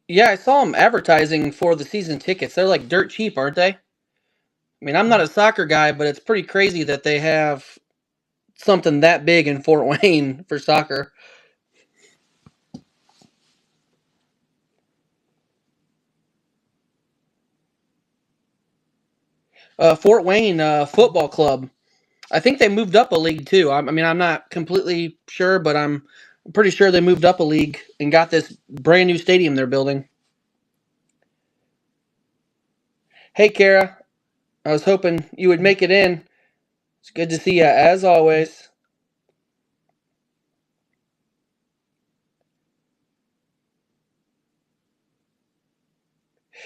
Yeah, I saw them advertising for the season tickets. They're like dirt cheap, aren't they? I mean, I'm not a soccer guy, but it's pretty crazy that they have something that big in Fort Wayne for soccer. Fort Wayne Football Club. I think they moved up a league too. I mean, I'm not completely sure, but I'm pretty sure they moved up a league and got this brand new stadium they're building. Hey, Kara, I was hoping you would make it in. It's good to see you as always.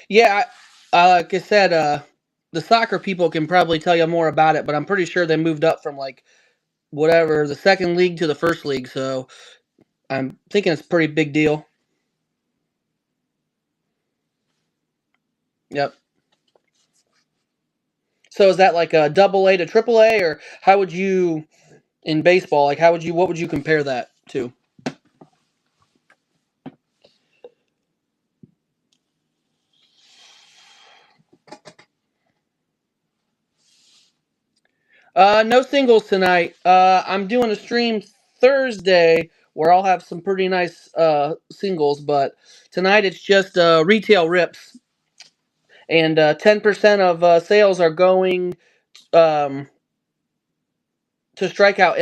Yeah, like I said, the soccer people can probably tell you more about it, but I'm pretty sure they moved up from like whatever the second league to the first league, so I'm thinking it's a pretty big deal. Yep. So is that like a double A to triple A, or how would you in baseball? Like, how would you? What would you compare that to? No singles tonight. I'm doing a stream Thursday where I'll have some pretty nice singles, but tonight it's just retail rips, and 10% of sales are going um, to Strikeout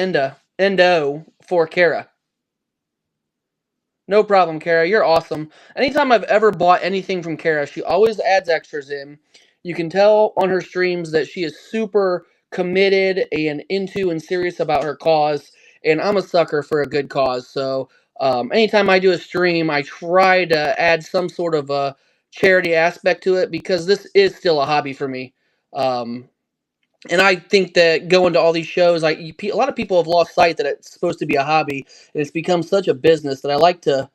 Endo for Kara. No problem, Kara. You're awesome. Anytime I've ever bought anything from Kara, she always adds extras in. You can tell on her streams that she is super committed and into and serious about her cause. And I'm a sucker for a good cause. So anytime I do a stream, I try to add some sort of a charity aspect to it because this is still a hobby for me. Um, and I think that going to all these shows, a lot of people have lost sight that it's supposed to be a hobby, and it's become such a business that I like to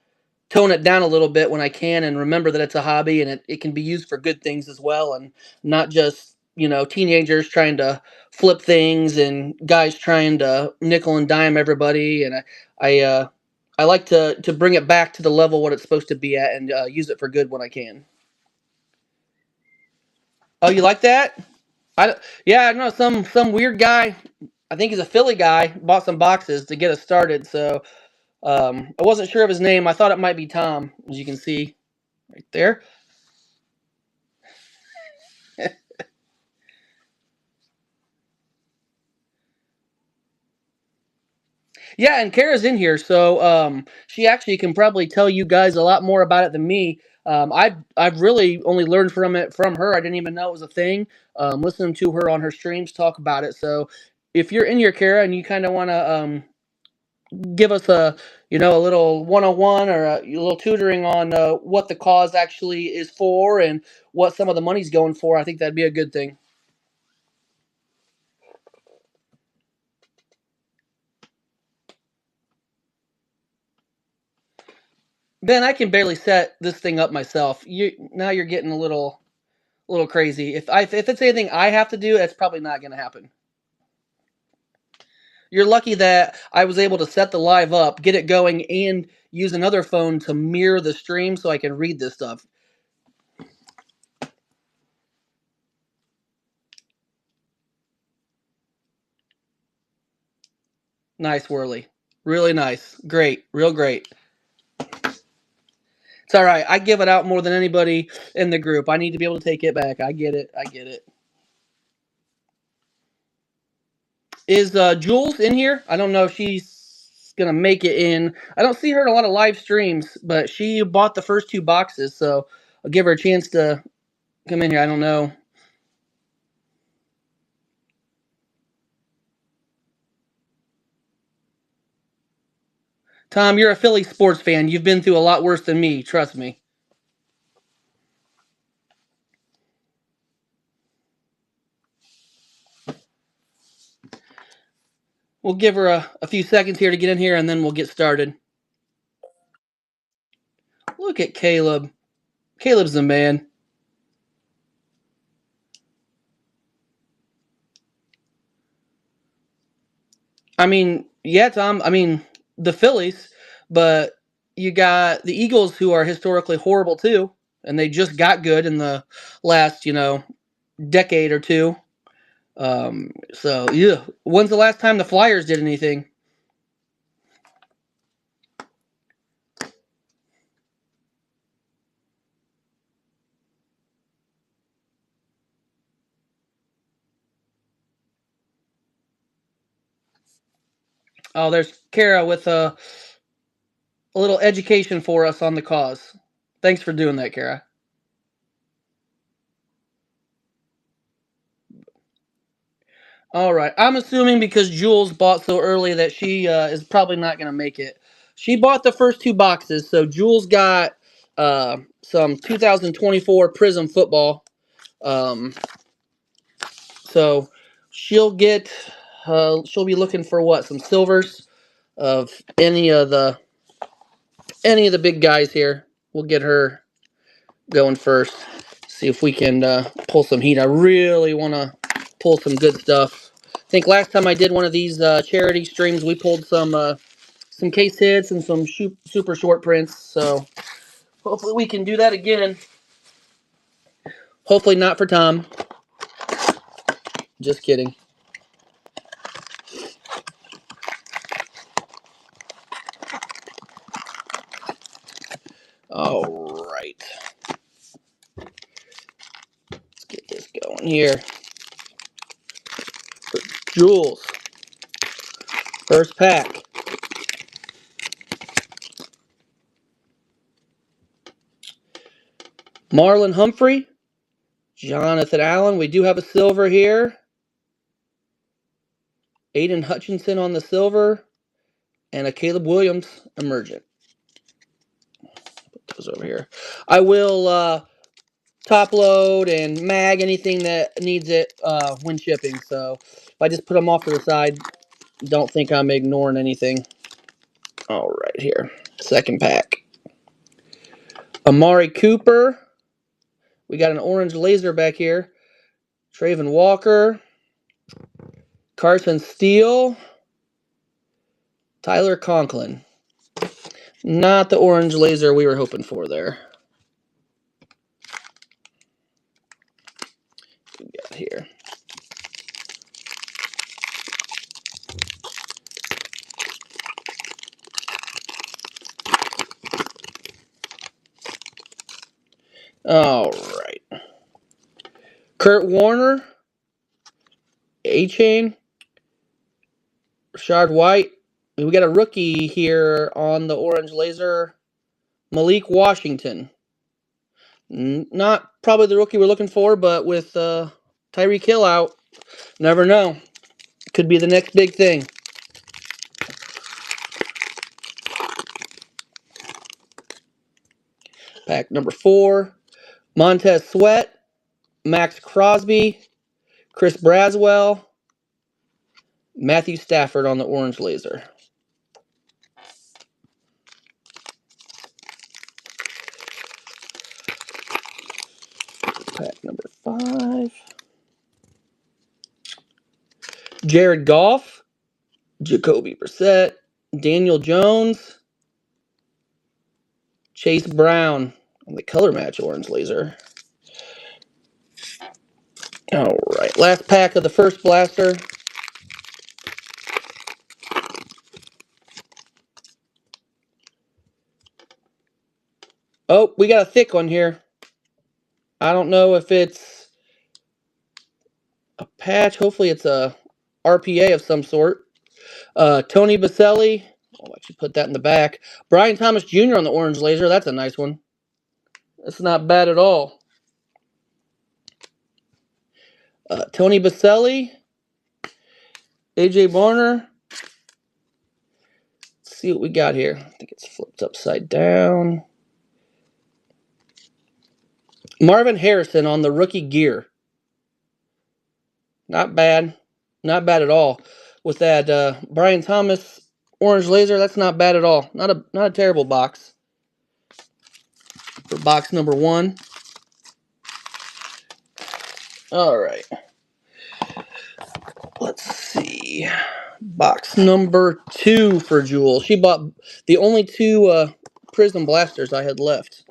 tone it down a little bit when I can and remember that it's a hobby and it can be used for good things as well and not just, teenagers trying to flip things and guys trying to nickel and dime everybody. And I like to bring it back to the level what it's supposed to be at and use it for good when I can. Oh, you like that? I yeah, I know some weird guy. I think he's a Philly guy. Bought some boxes to get us started. So I wasn't sure of his name. I thought it might be Tom, as you can see right there. Yeah, and Kara's in here, so she actually can probably tell you guys a lot more about it than me. I've really only learned from it from her. I didn't even know it was a thing. Listening to her on her streams talk about it. So if you're in here, Kara, and you kind of want to give us a little 101 or a little tutoring on what the cause actually is for and what some of the money's going for, I think that'd be a good thing. Ben, I can barely set this thing up myself. You're getting a little crazy. If it's anything I have to do, that's probably not going to happen. You're lucky that I was able to set the live up, get it going, and use another phone to mirror the stream so I can read this stuff. Nice, Whirly. Really nice. Great. Real great. It's all right. I give it out more than anybody in the group. I need to be able to take it back. I get it. I get it. Is Jules in here? I don't know if she's gonna make it in. I don't see her in a lot of live streams, but she bought the first two boxes, so I'll give her a chance to come in here. I don't know. Tom, you're a Philly sports fan. You've been through a lot worse than me. Trust me. We'll give her a few seconds here to get in here, and then we'll get started. Look at Caleb. Caleb's the man. I mean, yeah, Tom. I mean, the Phillies, but you got the Eagles, who are historically horrible too, and they just got good in the last, decade or two. So yeah, when's the last time the Flyers did anything? Oh, there's Kara with a little education for us on the cause. Thanks for doing that, Kara. All right. I'm assuming because Jules bought so early that she is probably not going to make it. She bought the first two boxes, so Jules got some 2024 Prism football. Um, so she'll be looking for what, some silvers of any of the big guys here. We'll get her going first. See if we can pull some heat. I really want to pull some good stuff. I think last time I did one of these charity streams, we pulled some case hits and some super short prints. So hopefully we can do that again. Hopefully not for Tom. Just kidding. All right. Let's get this going here. Jules. First pack. Marlon Humphrey. Jonathan Allen. We do have a silver here. Aiden Hutchinson on the silver. And a Caleb Williams emergent. Put those over here. I will top load and mag anything that needs it when shipping. So if I just put them off to the side, don't think I'm ignoring anything. All right, here. Second pack. Amari Cooper. We got an orange laser back here. Traven Walker. Carson Steele. Tyler Conklin. Not the orange laser we were hoping for there. What we got here? All right. Kurt Warner. A-Chain. Rashard White. We got a rookie here on the orange laser. Malik Washington. Not probably the rookie we're looking for, but with Tyreek Hill out, never know. Could be the next big thing. Pack number 4. Montez Sweat. Max Crosby. Chris Braswell. Matthew Stafford on the orange laser. Pack number 5. Jared Goff. Jacoby Brissett. Daniel Jones. Chase Brown on the color match orange laser. All right, last pack of the first blaster. Oh, we got a thick one here. I don't know if it's a patch. Hopefully it's a RPA of some sort. Tony Baselli. I'll actually put that in the back. Brian Thomas Jr. on the orange laser. That's a nice one. That's not bad at all. Tony Baselli. AJ Barner. Let's see what we got here. I think it's flipped upside down. Marvin Harrison on the rookie gear. Not bad. Not bad at all. With that Brian Thomas orange laser, that's not bad at all. Not a terrible box. For box number 1. All right. Let's see. Box number 2 for Jewel. She bought the only 2 Prism Blasters I had left.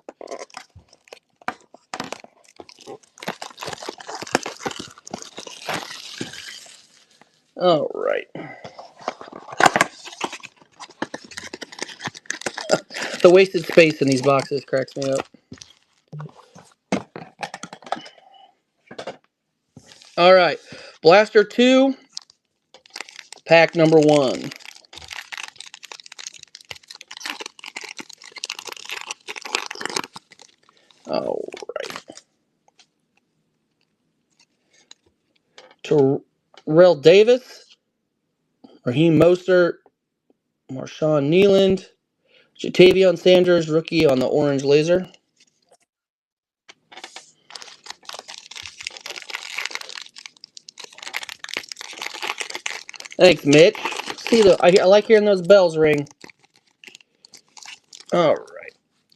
All right. The wasted space in these boxes cracks me up. All right. Blaster 2, pack number 1. All right. Terrell Davis, Raheem Mostert, Marshawn Kneeland, Jatavion Sanders, rookie on the orange laser. Thanks, Mitch. I like hearing those bells ring. All right.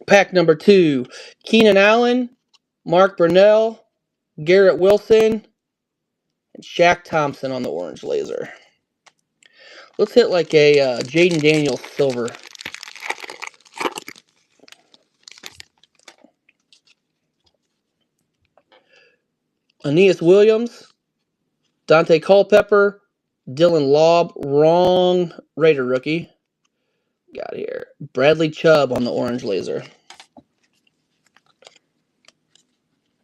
Pack number 2, Keenan Allen, Mark Brunell, Garrett Wilson, and Shaq Thompson on the orange laser. Let's hit like a Jaden Daniels silver. Aeneas Williams, Dante Culpepper, Dylan Laub, wrong Raider rookie. Got here. Bradley Chubb on the orange laser.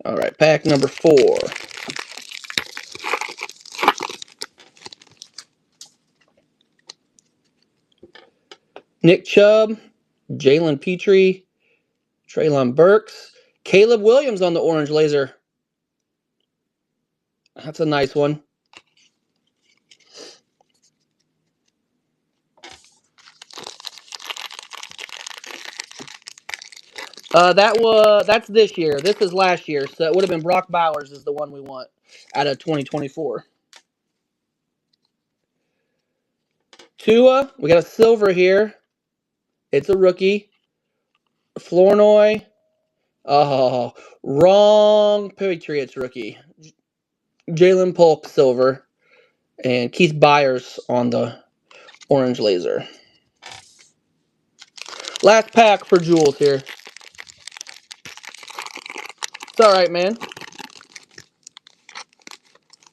All right, pack number 4. Nick Chubb, Jalen Petrie, Treylon Burks, Caleb Williams on the orange laser. That's a nice one. That's this year. This is last year, so it would have been Brock Bowers is the one we want out of 2024. Tua, we got a silver here. It's a rookie. Flournoy. Oh, wrong Patriots rookie. Jalen Polk silver. And Keith Byers on the orange laser. Last pack for Jules here. It's alright, man.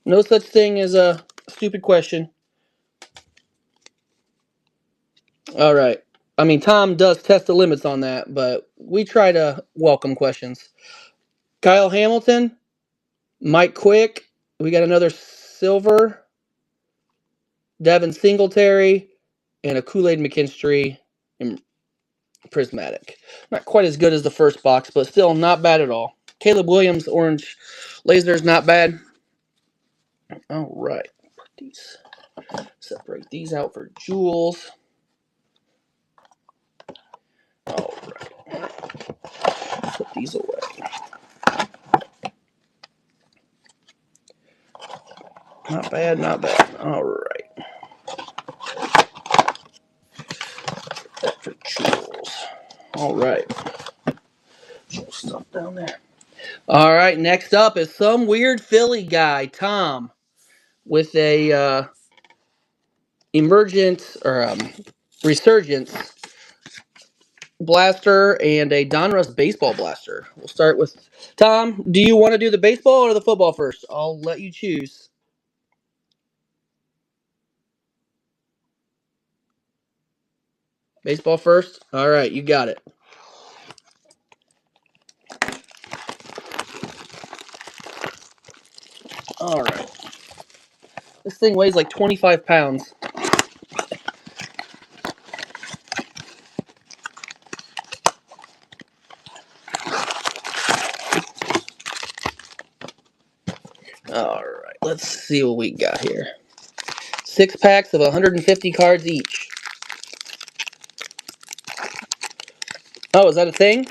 No such thing as a stupid question. Alright. I mean, Tom does test the limits on that, but we try to welcome questions. Kyle Hamilton, Mike Quick, we got another silver, Devin Singletary, and a Kool-Aid McKinstry in prismatic. Not quite as good as the first box, but still not bad at all. Caleb Williams, orange laser is not bad. All right, separate these out for Jules. All right, put these away. Not bad, not bad. All right. That for Jules. All right. Jules stuff down there. All right, next up is some weird Philly guy, Tom, with a emergent or resurgence blaster and a Donruss baseball blaster. We'll start with Tom. Do you want to do the baseball or the football first? I'll let you choose. Baseball first? All right, you got it. All right. This thing weighs like 25 pounds. All right, let's see what we got here. 6 packs of 150 cards each. Oh, is that a thing?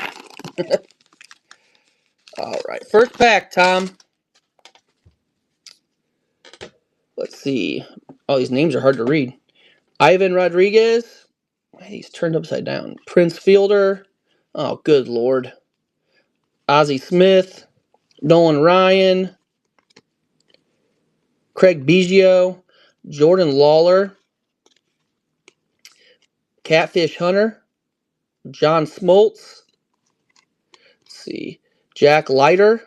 All right, first pack, Tom. Let's see. All these names are hard to read. Ivan Rodriguez. He's turned upside down. Prince Fielder. Oh, good Lord. Ozzie Smith. Nolan Ryan. Craig Biggio. Jordan Lawler. Catfish Hunter. John Smoltz. Let's see. Jack Leiter.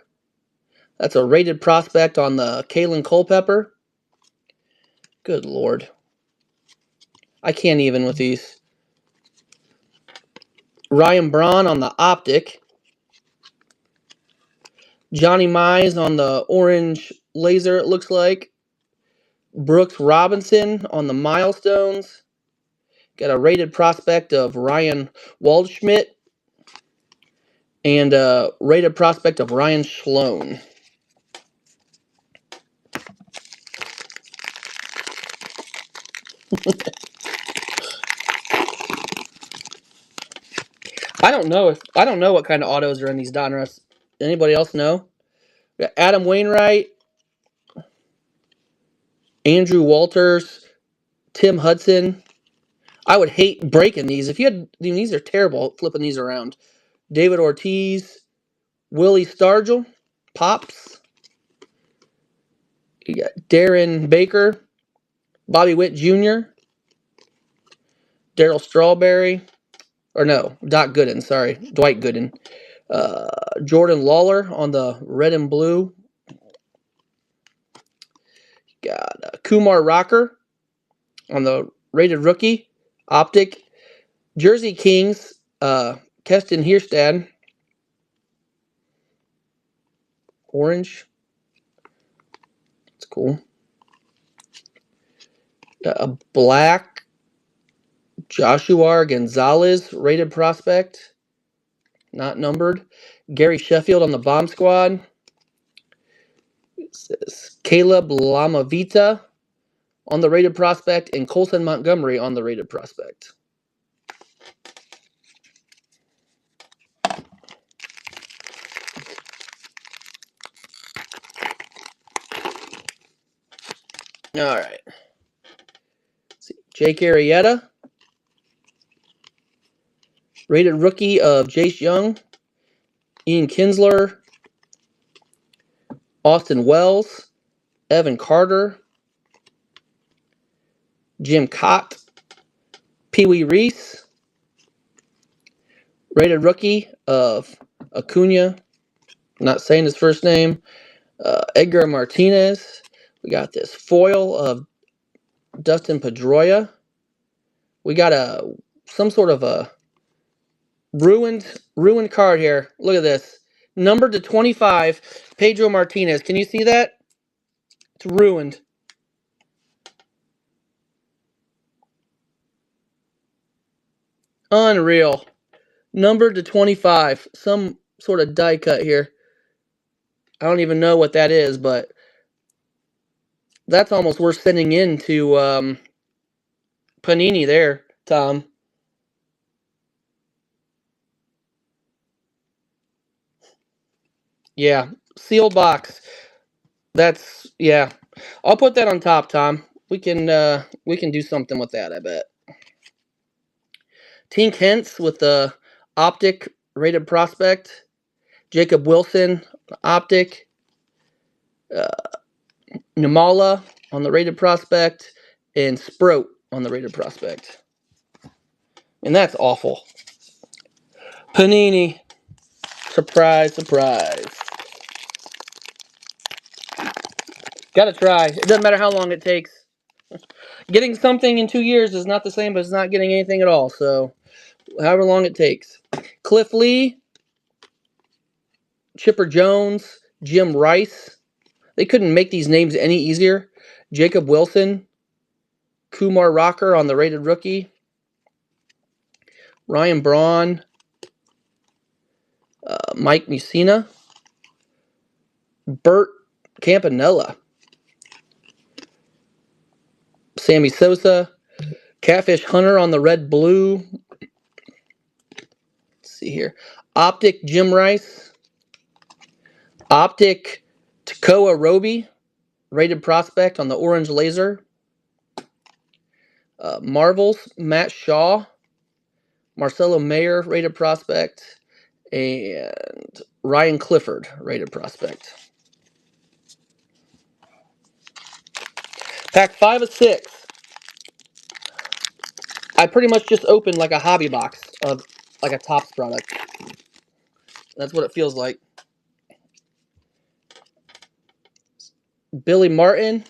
That's a rated prospect on the Kalen Culpepper. Good Lord. I can't even with these. Ryan Braun on the Optic. Johnny Mize on the Orange Laser, it looks like. Brooks Robinson on the Milestones. Got a rated prospect of Ryan Waldschmidt. And a rated prospect of Ryan Sloan. I don't know what kind of autos are in these Donruss. Anybody else know? We got Adam Wainwright, Andrew Walters, Tim Hudson. I would hate breaking these. If you had these are terrible flipping these around. David Ortiz, Willie Stargell, Pops. You got Darren Baker, Bobby Witt Jr., Daryl Strawberry, or no, Doc Gooden, sorry, Dwight Gooden. Jordan Lawler on the red and blue. Got Kumar Rocker on the rated rookie. Optic. Jersey Kings, Keston Hierstad. Orange. That's cool. A black Joshua Gonzalez rated prospect. Not numbered. Gary Sheffield on the bomb squad. It says Caleb Lamavita on the rated prospect and Colson Montgomery on the rated prospect. All right. Let's see. Jake Arrieta. Rated rookie of Jace Young. Ian Kinsler. Austin Wells. Evan Carter. Jim Cott. Pee Wee Reese. Rated rookie of Acuna. I'm not saying his first name. Edgar Martinez. We got this foil of Dustin Pedroia. We got some sort of a ruined card here. Look at this. Numbered to 25, Pedro Martinez. Can you see that? It's ruined. Unreal. Numbered to 25. Some sort of die cut here. I don't even know what that is, but that's almost worth sending in to Panini there, Tom. Yeah, sealed box. That's, yeah. I'll put that on top, Tom. We can do something with that, I bet. Tink Hentz with the Optic rated prospect. Jacob Wilson, Optic. Namala on the rated prospect. And Sproat on the rated prospect. And that's awful. Panini. Surprise, surprise. Gotta try. It doesn't matter how long it takes. Getting something in 2 years is not the same as not getting anything at all. So, however long it takes. Cliff Lee, Chipper Jones, Jim Rice. They couldn't make these names any easier. Jacob Wilson, Kumar Rocker on the rated rookie. Ryan Braun, Mike Mussina, Bert Campanella, Sammy Sosa, Catfish Hunter on the red-blue. Let's see here. Optic Jim Rice. Optic Takoa Roby, rated prospect on the orange laser. Marvels Matt Shaw. Marcelo Mayer, rated prospect. And Ryan Clifford, rated prospect. Pack 5 of 6. I pretty much just opened like a hobby box of like a Topps product. That's what it feels like. Billy Martin,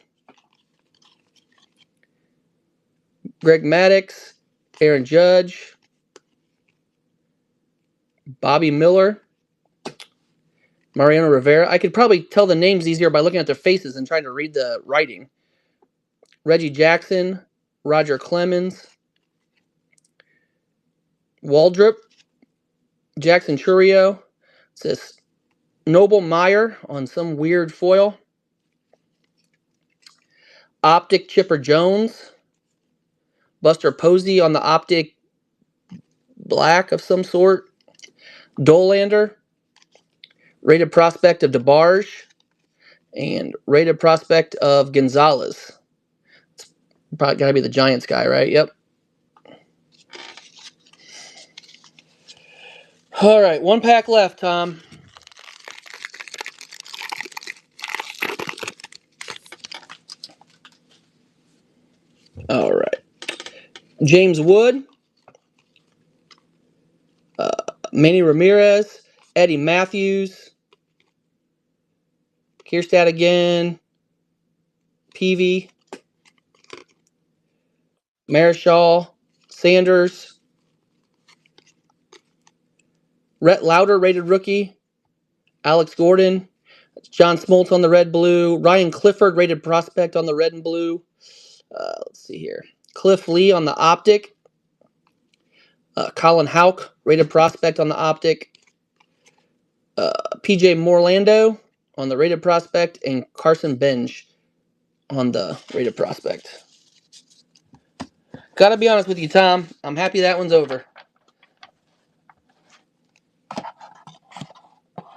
Greg Maddux, Aaron Judge, Bobby Miller, Mariano Rivera. I could probably tell the names easier by looking at their faces and trying to read the writing. Reggie Jackson, Roger Clemens, Waldrop, Jackson Churio. It says Noble Meyer on some weird foil. Optic Chipper Jones. Buster Posey on the Optic Black of some sort. Dolander. Rated Prospect of DeBarge. And Rated Prospect of Gonzalez. It's probably got to be the Giants guy, right? Yep. All right, one pack left, Tom. All right. James Wood. Manny Ramirez. Eddie Matthews. Kierstad again. Peavy. Marischal. Sanders. Rhett Lauder, rated rookie. Alex Gordon. John Smoltz on the red blue. Ryan Clifford, rated prospect on the red and blue. Let's see here. Cliff Lee on the Optic. Colin Houck, rated prospect on the Optic. PJ Morlando on the rated prospect. And Carson Bench on the rated prospect. Gotta be honest with you, Tom. I'm happy that one's over.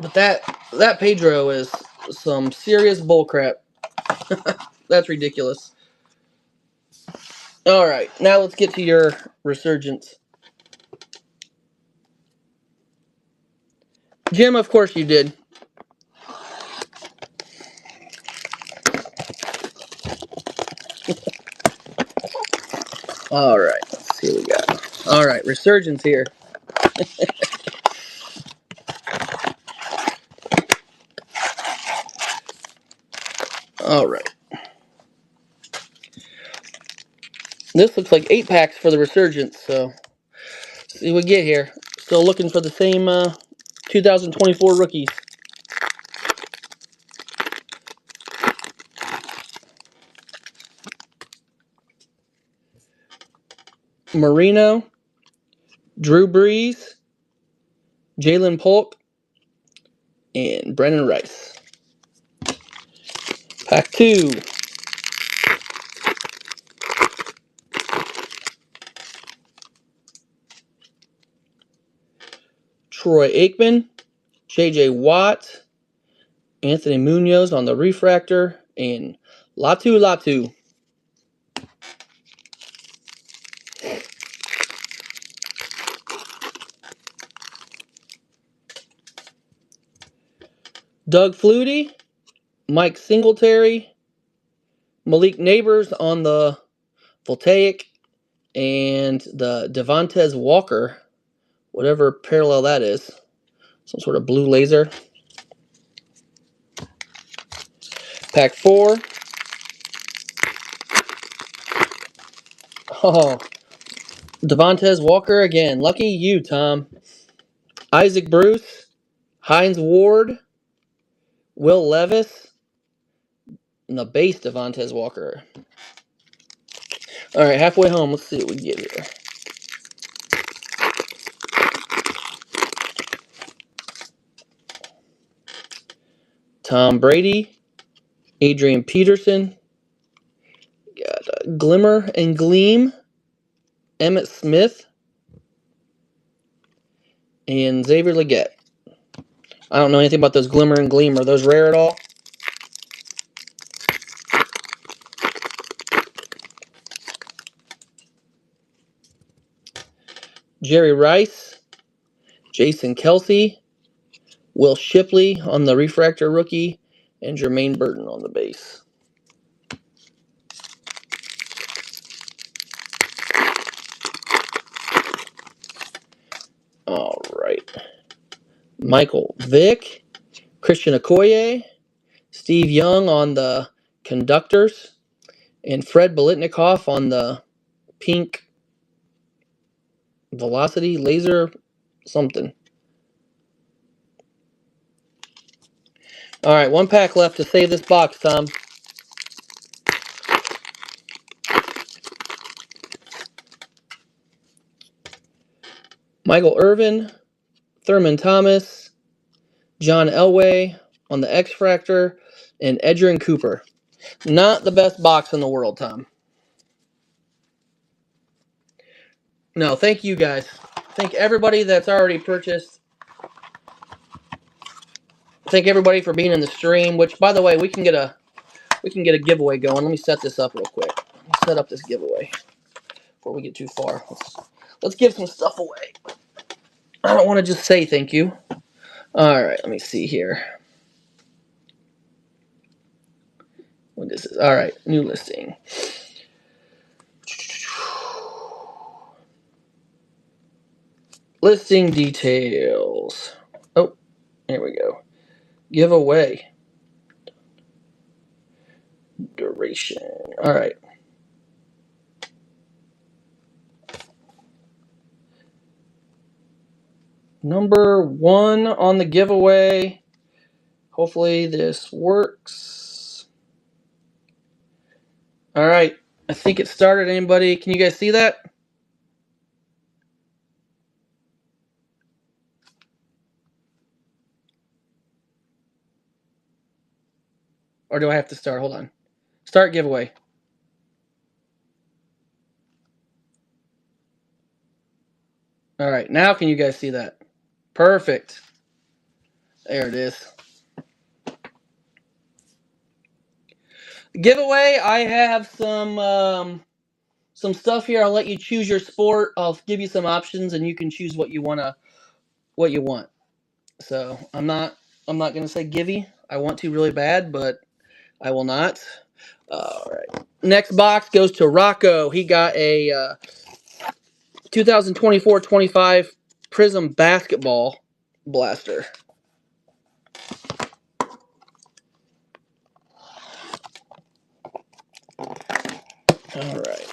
But that Pedro is some serious bullcrap. That's ridiculous. All right, now let's get to your resurgence. Jim, of course you did. All right, let's see what we got. All right, resurgence here. All right. This looks like 8 packs for the resurgence, so see what we get here. Still looking for the same 2024 rookies. Marino, Drew Brees, Jalen Polk, and Brennan Rice. Pack 2. Troy Aikman, J.J. Watt, Anthony Munoz on the refractor, and Latu. Doug Flutie, Mike Singletary, Malik Neighbors on the Voltaic, and the Devontae Walker, whatever parallel that is. Some sort of blue laser. Pack 4. Oh, Devontae Walker again. Lucky you, Tom. Isaac Bruce, Hines Ward, Will Levis, and the base Devontae Walker. All right, halfway home. Let's see what we get here. Tom Brady, Adrian Peterson, got Glimmer and Gleam, Emmitt Smith, and Xavier Legette. I don't know anything about those Glimmer and Gleam. Are those rare at all? Jerry Rice, Jason Kelsey, Will Shipley on the refractor rookie, and Jermaine Burton on the base. All right. Michael Vick, Christian Okoye, Steve Young on the conductors, and Fred Bolitnikoff on the pink velocity laser something. All right, one pack left to save this box, Tom. Michael Irvin, Thurman Thomas, John Elway on the X-Fractor, and Edgerrin Cooper. Not the best box in the world, Tom. No, thank you guys. Thank everybody that's already purchased. Thank everybody for being in the stream. Which, by the way, we can get a giveaway going. Let me set this up real quick. Let me set up this giveaway before we get too far. Let's give some stuff away. I don't want to just say thank you. All right, let me see here. What is this? All right, new listing. Listing details. Oh, here we go. Giveaway. Duration. All right. Number 1 on the giveaway. Hopefully this works. All right. I think it started. Anybody? Can you guys see that? Or do I have to start? Hold on. Start giveaway. All right. Now can you guys see that? Perfect. There it is. Giveaway. I have some stuff here. I'll let you choose your sport. I'll give you some options, and you can choose what you want. So I'm not gonna say givey. I want to really bad, but I will not. All right. Next box goes to Rocco. He got a 2024-25 Prism basketball blaster. All right.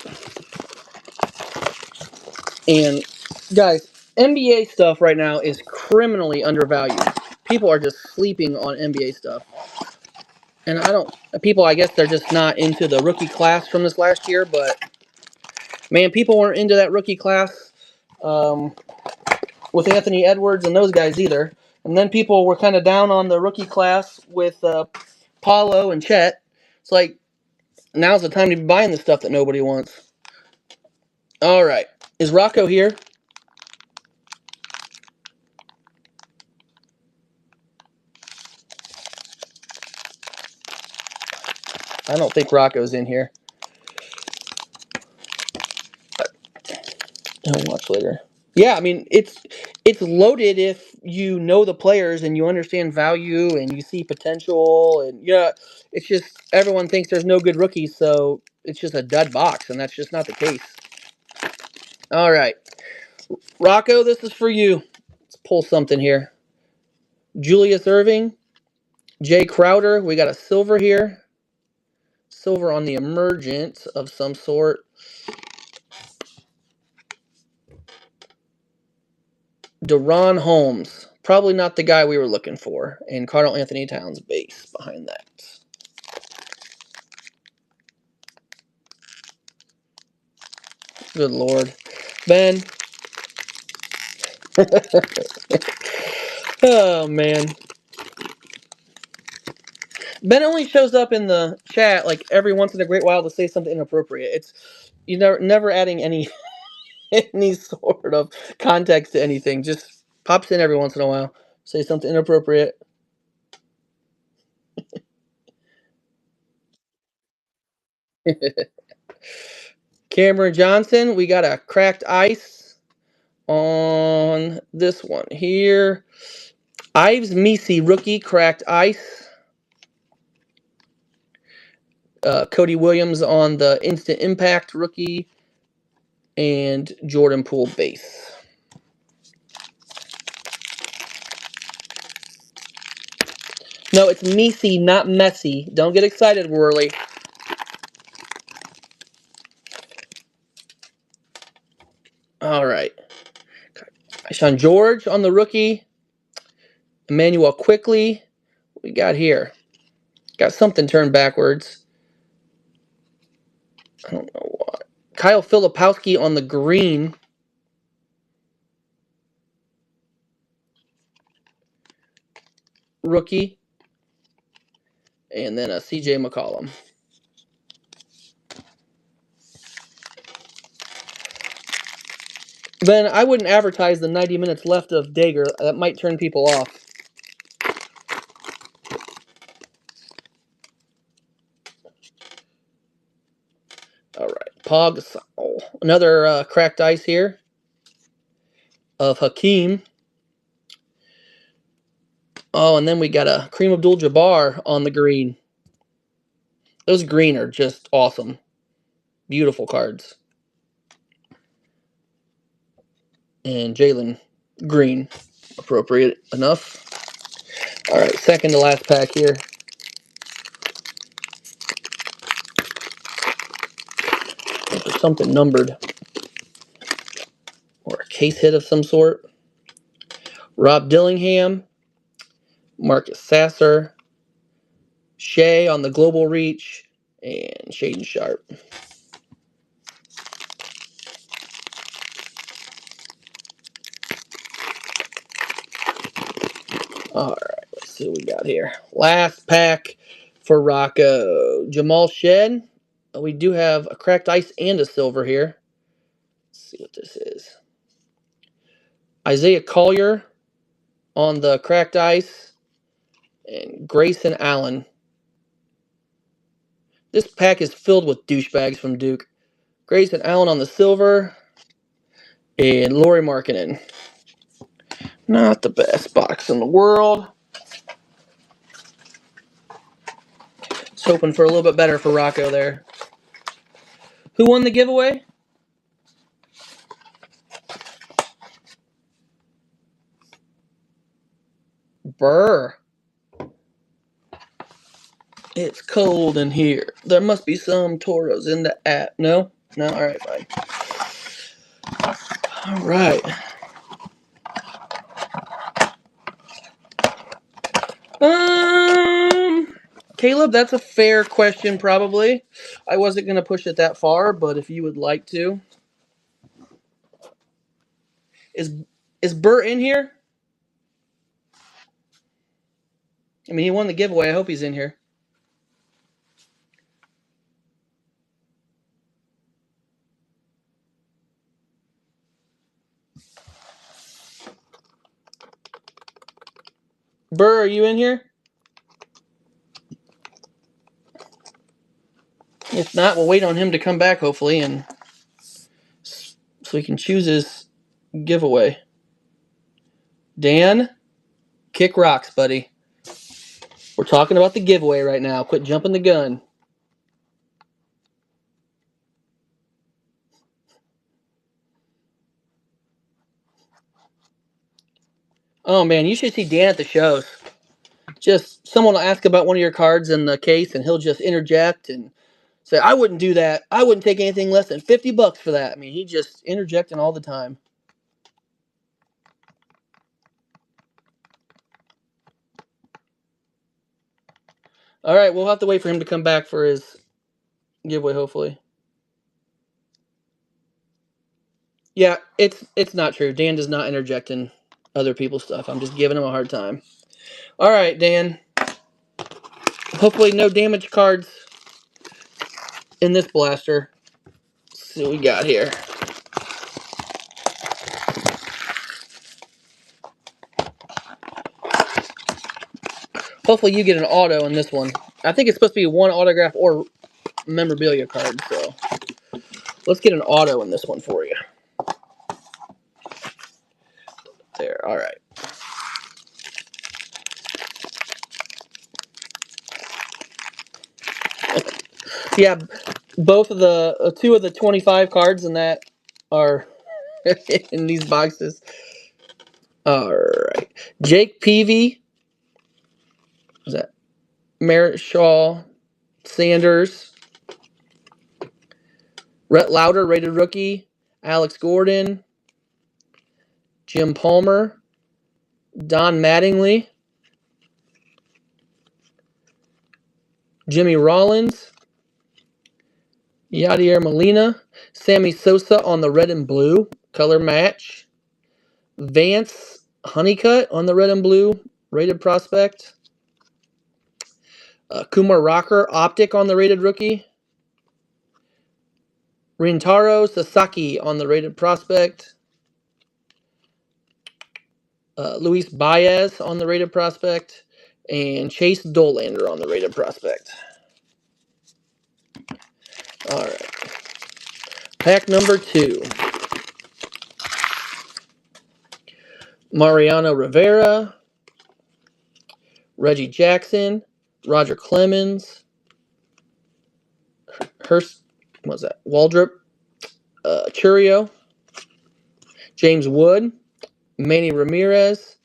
And guys, NBA stuff right now is criminally undervalued. People are just sleeping on NBA stuff. And I guess they're just not into the rookie class from this last year, but man, people weren't into that rookie class with Anthony Edwards and those guys either. And then people were kind of down on the rookie class with Paulo and Chet. It's like, now's the time to be buying the stuff that nobody wants. All right. Is Rocco here? I don't think Rocco's in here. I'll watch later. Yeah, I mean, it's loaded if you know the players and you understand value and you see potential. And yeah, it's just everyone thinks there's no good rookies, so it's just a dud box, and that's just not the case. All right. Rocco, this is for you. Let's pull something here. Julius Irving, Jay Crowder. We got a silver here. Silver on the emergent of some sort. DeRon Holmes. Probably not the guy we were looking for. And Carl Anthony Towns base behind that. Good Lord. Ben. Oh, man. Ben only shows up in the chat like every once in a great while to say something inappropriate. It's never adding any sort of context to anything. Just pops in every once in a while, say something inappropriate. Cameron Johnson, we got a cracked ice on this one here. Ives Misi rookie cracked ice. Cody Williams on the Instant Impact rookie, and Jordan Poole base. No, it's Messi, not Messi. Don't get excited, Worley. All right. Sean George on the rookie. Emmanuel Quickly. What we got here? Got something turned backwards. I don't know what. Kyle Filipowski on the green. Rookie. And then a CJ McCollum. Ben, I wouldn't advertise the 90 minutes left of Dagger. That might turn people off. All right. Pogs. Oh, another cracked ice here of Hakeem. Oh, and then we got a Kareem Abdul-Jabbar on the green. Those green are just awesome. Beautiful cards. And Jalen Green. Appropriate enough. All right, second to last pack here. There's something numbered. Or a case hit of some sort. Rob Dillingham. Marcus Sasser. Shea on the global reach. And Shaden Sharp. All right, let's see what we got here. Last pack for Rocco. Jamal Shed. We do have a cracked ice and a silver here. Let's see what this is. Isaiah Collier on the cracked ice. And Grayson Allen. This pack is filled with douchebags from Duke. Grayson Allen on the silver. And Lauri Markkanen. Not the best box in the world. Just hoping for a little bit better for Rocco there. Who won the giveaway? Burr. It's cold in here. There must be some Toros in the app. No? No? Alright, fine. Alright. Caleb, that's a fair question, probably. I wasn't going to push it that far, but if you would like to. Is Burr in here? I mean, he won the giveaway. I hope he's in here. Burr, are you in here? If not, we'll wait on him to come back, hopefully, and so he can choose his giveaway. Dan, kick rocks, buddy. We're talking about the giveaway right now. Quit jumping the gun. Oh, man, you should see Dan at the shows. Just someone will ask about one of your cards in the case, and he'll just interject and say, I wouldn't do that. I wouldn't take anything less than $50 for that. I mean, he just interjecting all the time. All right, we'll have to wait for him to come back for his giveaway, hopefully. Yeah, it's not true. Dan does not interject in other people's stuff. I'm just giving him a hard time. All right, Dan. Hopefully no damage cards in this blaster. Let's see what we got here. Hopefully you get an auto in this one. I think it's supposed to be one autograph or memorabilia card, so let's get an auto in this one for you. There, all right. Yeah, both of the two of the 25 cards in that are in these boxes. All right, Jake Peavy. Is that Marichal Sanders. Rhett Lauder, rated rookie. Alex Gordon. Jim Palmer. Don Mattingly. Jimmy Rollins. Yadier Molina. Sammy Sosa on the red and blue color match. Vance Honeycutt on the red and blue rated prospect. Kumar Rocker Optic on the rated rookie. Rintaro Sasaki on the rated prospect. Luis Baez on the rated prospect. And Chase Dolander on the rated prospect. Alright. Pack number 2. Mariano Rivera. Reggie Jackson. Roger Clemens. Hurst. What's that? Waldrop. Churio. James Wood. Manny Ramirez.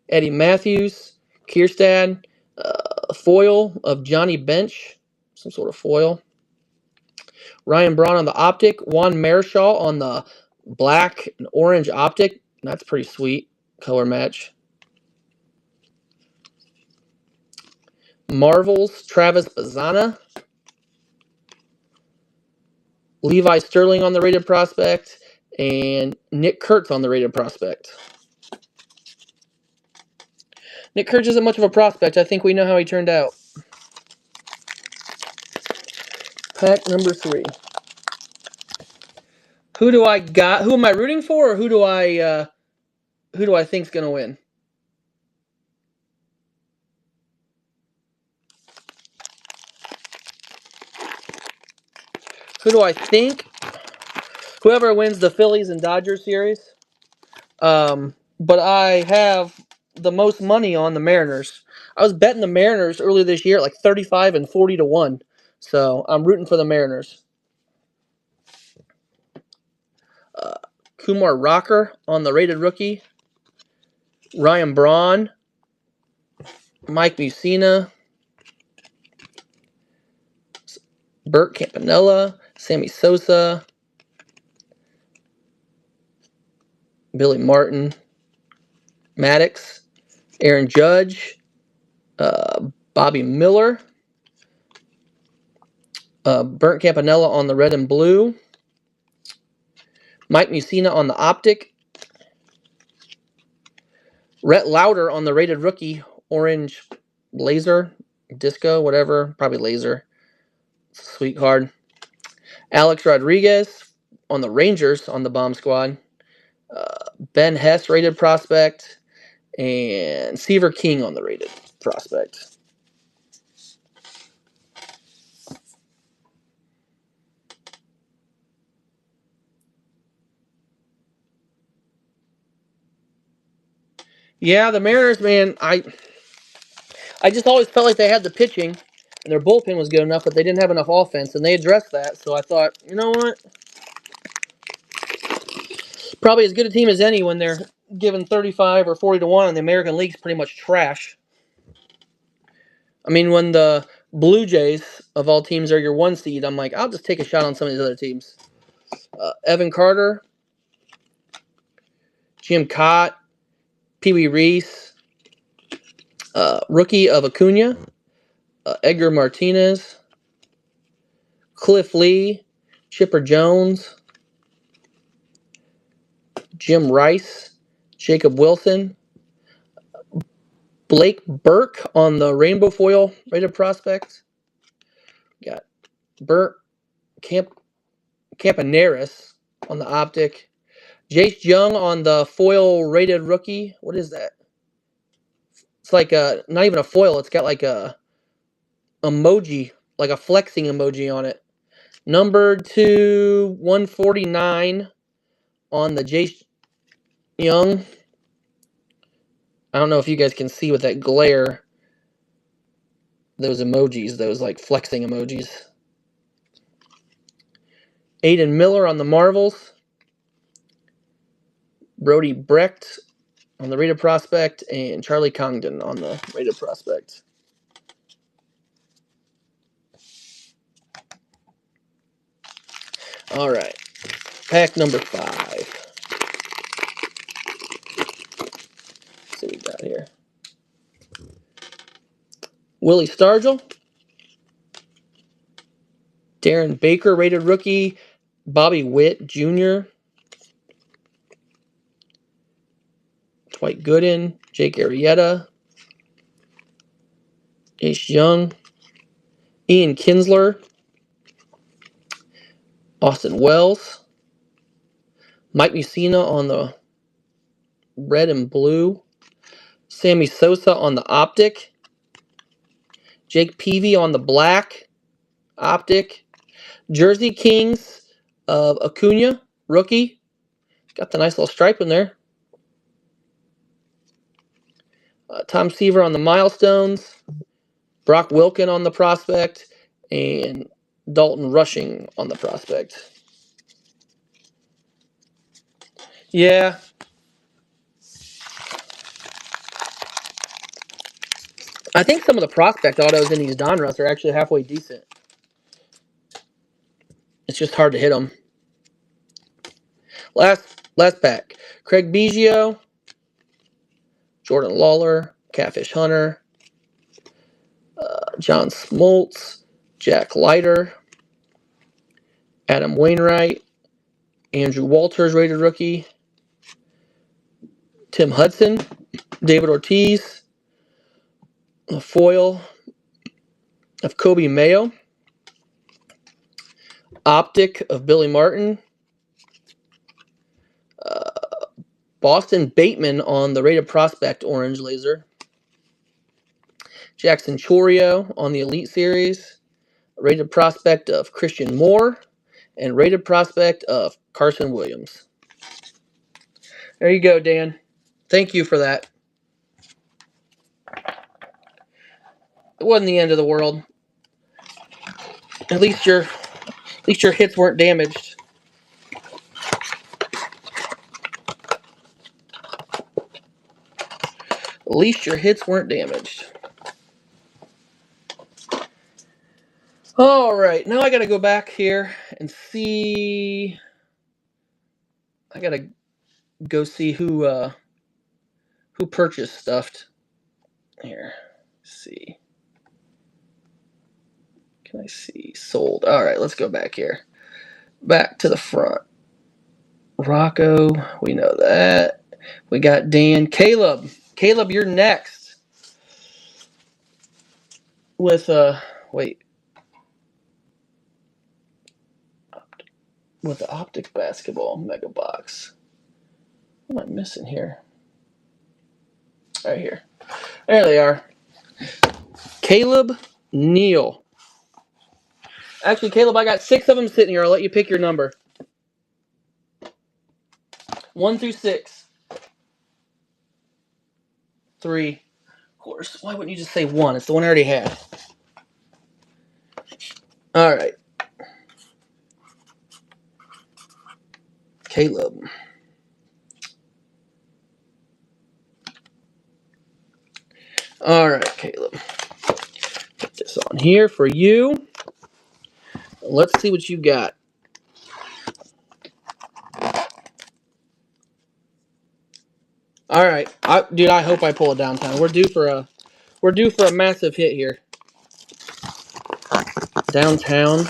Eddie Matthews. Kierstad. Foil of Johnny Bench. Some sort of foil. Ryan Braun on the Optic. Juan Marichal on the black and orange Optic. That's pretty sweet. Color match. Marvels. Travis Bazzana. Levi Sterling on the rated prospect. And Nick Kurtz on the rated prospect. Nick Kurtz isn't much of a prospect. I think we know how he turned out. Pack number 3. Who do I got? Who am I rooting for, or who do I think's gonna win? Who do I think? Whoever wins the Phillies and Dodgers series. But I have the most money on the Mariners. I was betting the Mariners earlier this year at like 35 and 40 to 1. So I'm rooting for the Mariners. Kumar Rocker on the rated rookie. Ryan Braun. Mike Mussina. Bert Campanella. Sammy Sosa. Billy Martin. Maddox. Aaron Judge. Bobby Miller. Bert Campanella on the red and blue. Mike Mussina on the Optic. Rhett Lauder on the rated rookie. Orange laser. Disco, whatever. Probably laser. Sweet card. Alex Rodriguez on the Rangers on the bomb squad. Ben Hess rated prospect. And Seaver King on the rated prospect. Yeah, the Mariners, man, I just always felt like they had the pitching, and their bullpen was good enough, but they didn't have enough offense, and they addressed that. So I thought, you know what? Probably as good a team as any when they're given 35 or 40 to 1, and the American League's pretty much trash. I mean, when the Blue Jays, of all teams, are your 1 seed, I'm like, I'll just take a shot on some of these other teams. Evan Carter, Jim Cott, Pee Wee Reese, rookie of Acuna, Edgar Martinez, Cliff Lee, Chipper Jones, Jim Rice, Jacob Wilson, Blake Burke on the rainbow foil rated prospect. Got Burt Campaneris on the Optic. Jace Jung on the foil rated rookie. What is that? It's like not even a foil. It's got like a emoji, like a flexing emoji on it. Numbered to 149 on the Jace Young. I don't know if you guys can see with that glare. Those emojis, those like flexing emojis. Aiden Miller on the Marvels. Brody Brecht on the rated prospect, and Charlie Congdon on the rated prospect. All right, pack number 5. Let's see what we got here. Willie Stargell, Darren Baker, rated rookie, Bobby Witt Jr., Dwight Gooden, Jake Arrieta, Ace Young, Ian Kinsler, Austin Wells, Mike Mussina on the red and blue, Sammy Sosa on the optic, Jake Peavy on the black optic, Jersey Kings of Acuna, rookie. Got the nice little stripe in there. Tom Seaver on the milestones, Brock Wilken on the prospect, and Dalton Rushing on the prospect. Yeah. I think some of the prospect autos in these Donruss are actually halfway decent. It's just hard to hit them. Last pack. Craig Biggio, Jordan Lawler, Catfish Hunter, John Smoltz, Jack Leiter, Adam Wainwright, Andrew Walters, rated rookie, Tim Hudson, David Ortiz, a foil of Kobe Mayo, optic of Billy Martin, Boston Bateman on the rated prospect orange laser, Jackson Chorio on the Elite Series, rated prospect of Christian Moore, and rated prospect of Carson Williams. There you go, Dan. Thank you for that. It wasn't the end of the world. At least your hits weren't damaged. At least your hits weren't damaged. All right, now I got to go back here and see. I got to go see who purchased stuffed. Here, let's see. Can I see sold? All right, let's go back here. Back to the front. Rocco, we know that. We got Dan. Caleb, you're next. With wait. With the Optic Basketball Mega Box. What am I missing here? Right here. There they are. Caleb Neal. Actually, Caleb, I got 6 of them sitting here. I'll let you pick your number. 1 through 6. 3. Of course. Why wouldn't you just say 1? It's the one I already had. All right. Caleb. All right, Caleb. Put this on here for you. Let's see what you got. All right, dude. I hope I pull it downtown. We're due for a massive hit here. Downtown.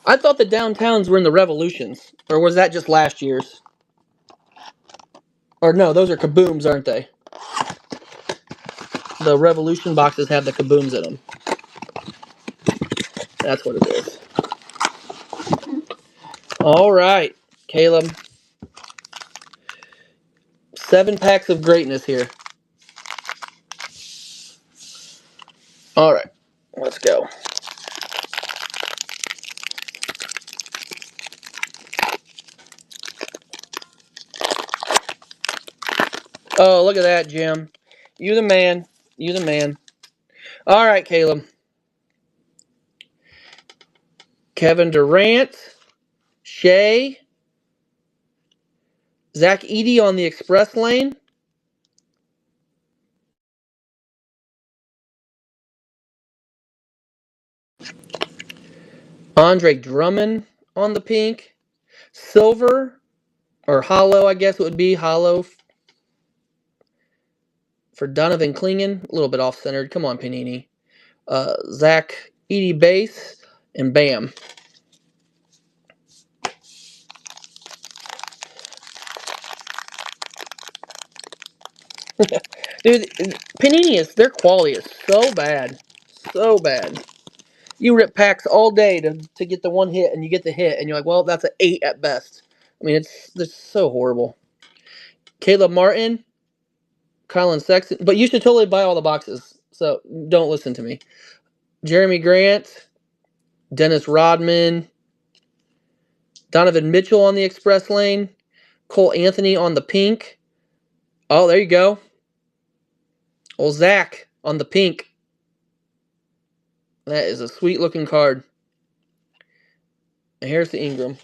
I thought the downtowns were in the Revolutions, or was that just last year's? Or no, those are kabooms, aren't they? The Revolution boxes have the kabooms in them. That's what it is. All right, Caleb. 7 packs of greatness here. All right, let's go. Oh, look at that, Jim. You the man. You the man. All right, Caleb. Kevin Durant, Shea, Zach Edey on the express lane. Andre Drummond on the pink. Silver, or hollow, I guess it would be. Hollow for Donovan Clingan. A little bit off-centered. Come on, Panini. Zach Edey base. And bam. Dude, Panini their quality is so bad. So bad. You rip packs all day to get the one hit, and you get the hit, and you're like, well, that's an 8 at best. I mean, it's so horrible. Caleb Martin, Colin Sexton, but you should totally buy all the boxes, so don't listen to me. Jeremy Grant, Dennis Rodman, Donovan Mitchell on the express lane, Cole Anthony on the pink. Oh, there you go. Old Zach on the pink. That is a sweet looking card. And here's the Ingram.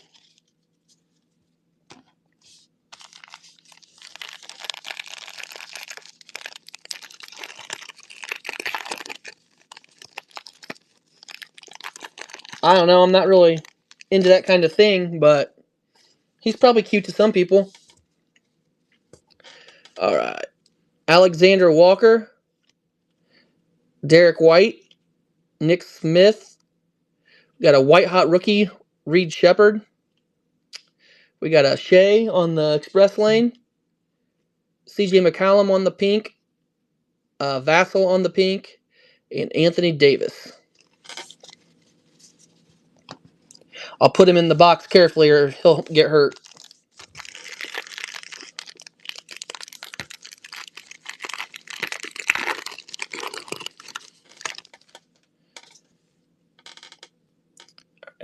I don't know, I'm not really into that kind of thing, but he's probably cute to some people. Alright. Alexander Walker, Derek White, Nick Smith. We got a white hot rookie, Reed Shepard. We got a Shea on the express lane. CJ McCollum on the pink. Vassell on the pink. And Anthony Davis. I'll put him in the box carefully or he'll get hurt.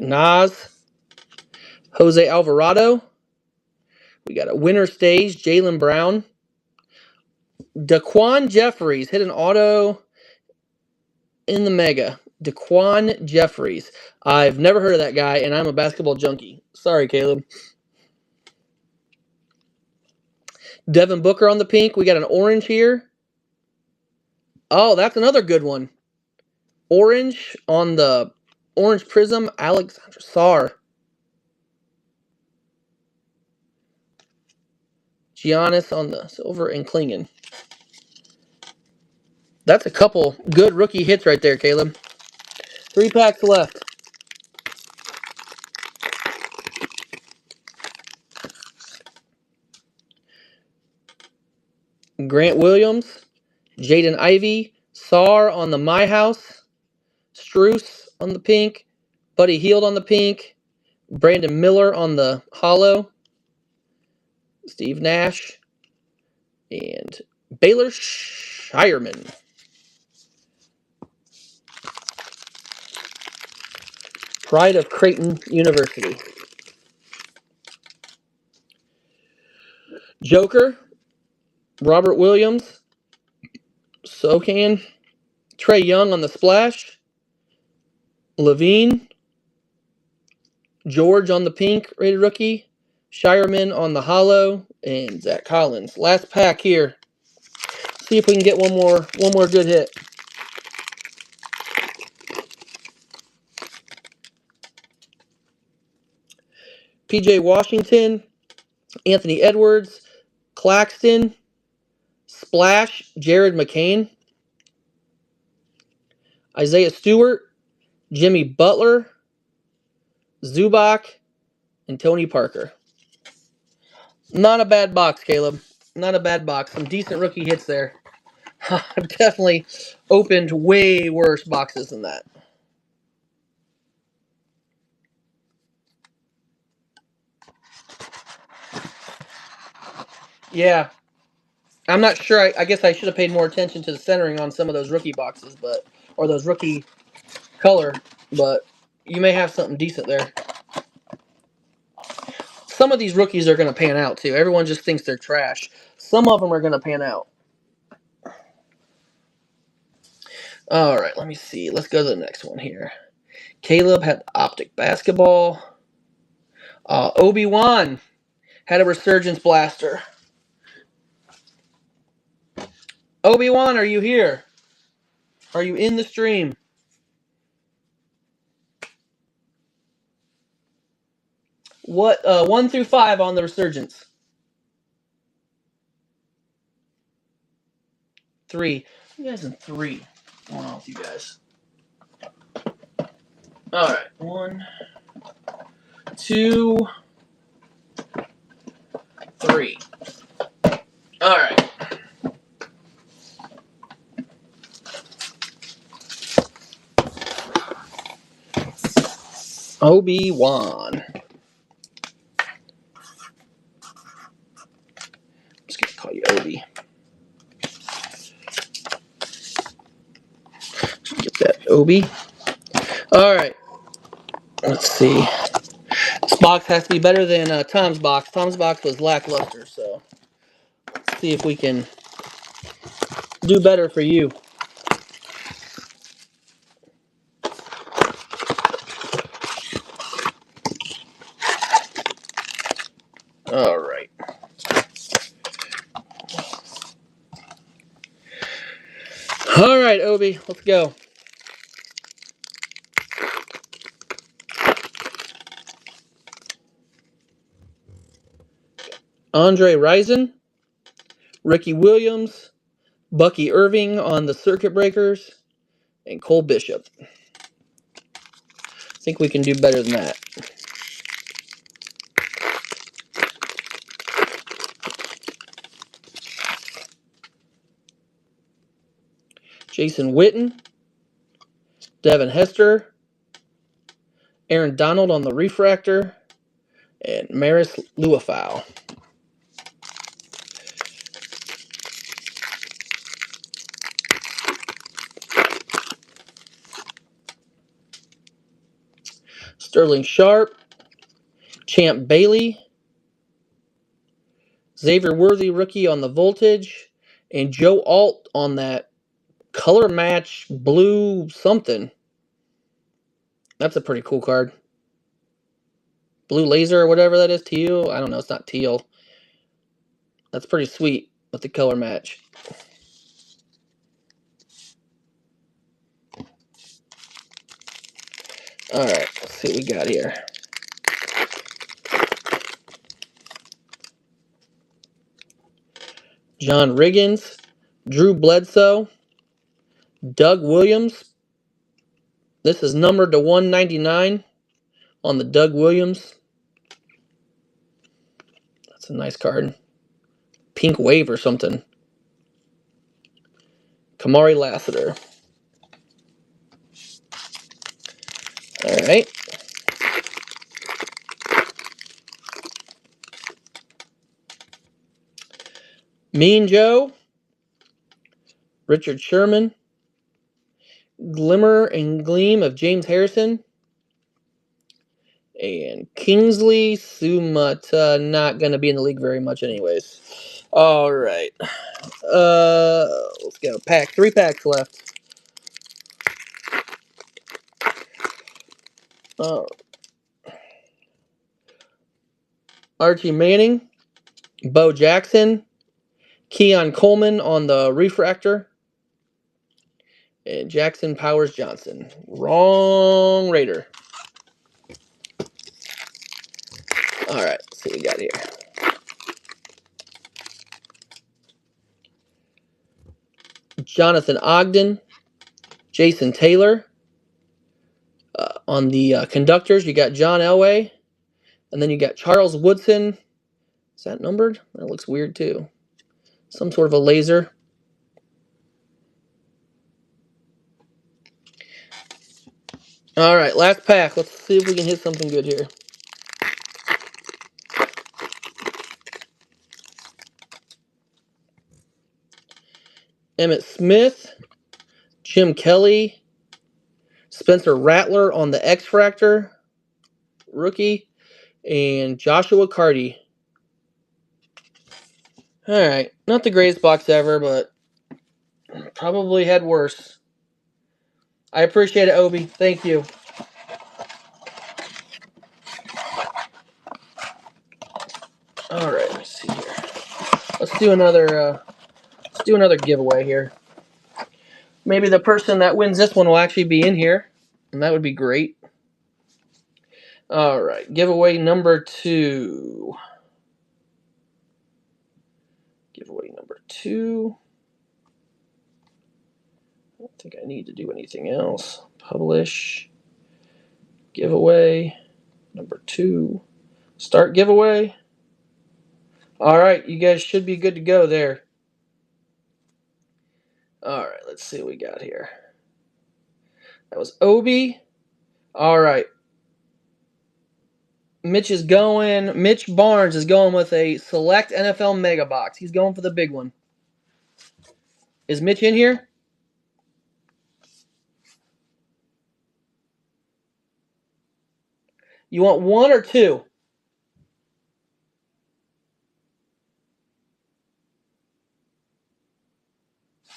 Nas. Jose Alvarado. We got a winner stage, Jaylen Brown. Daquan Jeffries hit an auto in the Mega. Daquan Jeffries. I've never heard of that guy, and I'm a basketball junkie. Sorry, Caleb. Devin Booker on the pink. We got an orange here. Oh, that's another good one. Orange on the orange prism, Alexander Sarr. Giannis on the silver and Klingon. That's a couple good rookie hits right there, Caleb. 3 packs left. Grant Williams, Jaden Ivey, Sarr on the My House, Struce on the pink, Buddy Hield on the pink, Brandon Miller on the hollow, Steve Nash, and Baylor Shireman. Pride of Creighton University. Joker, Robert Williams, Sokan, Trey Young on the splash, Levine, George on the pink rated rookie, Shireman on the hollow, and Zach Collins. Last pack here. See if we can get one more good hit. PJ Washington, Anthony Edwards, Claxton, Splash, Jared McCain, Isaiah Stewart, Jimmy Butler, Zubac, and Tony Parker. Not a bad box, Caleb. Not a bad box. Some decent rookie hits there. I've definitely opened way worse boxes than that. Yeah. I'm not sure. I guess I should have paid more attention to the centering on some of those rookie boxes, or those rookie color, but you may have something decent there. Some of these rookies are going to pan out, too. Everyone just thinks they're trash. Some of them are going to pan out. All right, let me see. Let's go to the next one here. Caleb had Optic Basketball. Obi-Wan Had a resurgence blaster. Obi-Wan, are you here? Are you in the stream? What 1 through 5 on the resurgence? 3. You guys in 3. What's going on with you guys? Alright. 1, 2, 3. Alright. Obi-Wan. I'm just gonna call you Obi. Get that Obi. Alright. Let's see. This box has to be better than Tom's box. Tom's box was lackluster, so let's see if we can do better for you. Alright. Alright, Obi, let's go. Andre Rison, Ricky Williams, Bucky Irving on the circuit breakers, and Cole Bishop. I think we can do better than that. Jason Witten, Devin Hester, Aaron Donald on the refractor, and Maris Luafau. Sterling Sharp, Champ Bailey, Xavier Worthy rookie on the voltage, and Joe Alt on that color match blue something. That's a pretty cool card. Blue laser or whatever that is, teal. I don't know, it's not teal. That's pretty sweet with the color match. Alright, let's see what we got here. John Riggins, Drew Bledsoe, Doug Williams. This is numbered to 199 on the Doug Williams. That's a nice card. Pink Wave or something. Kamari Lassiter. Alright. Mean Joe, Richard Sherman, Glimmer and Gleam of James Harrison, and Kingsley Sumata, not going to be in the league very much anyways. Alright. Let's go. 3 packs left. Archie Manning, Bo Jackson, Keon Coleman on the refractor, and Jackson Powers Johnson. Wrong Raider. Alright, let's see what we got here. Jonathan Ogden, Jason Taylor. On the conductors, you got John Elway, and then you got Charles Woodson. Is that numbered? That looks weird too. Some sort of a laser. Alright, last pack. Let's see if we can hit something good here. Emmett Smith, Jim Kelly, Spencer Rattler on the X-Fractor, rookie, and Joshua Carty. Alright, not the greatest box ever, but probably had worse. I appreciate it, Obi. Thank you. Alright. let's do another giveaway here. Maybe the person that wins this one will actually be in here, and that would be great. All right, giveaway number 2. Giveaway number 2. I don't think I need to do anything else. Publish. Giveaway number 2. Start giveaway. All right, you guys should be good to go there. All right, let's see what we got here. That was Obi. All right. Mitch Barnes is going with a select NFL mega box. He's going for the big one. Is Mitch in here? You want 1 or 2?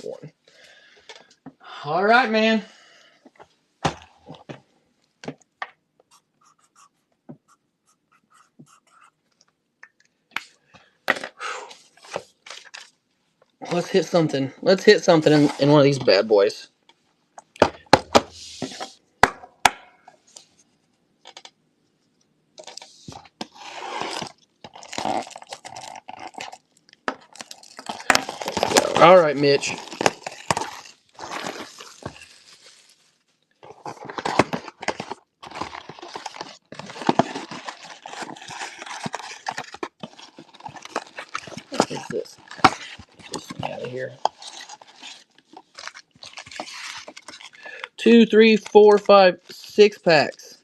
1. All right, man. Let's hit something. Let's hit something in one of these bad boys. All right, Mitch. What is this? Get this thing out of here. 2, 3, 4, 5, 6 packs.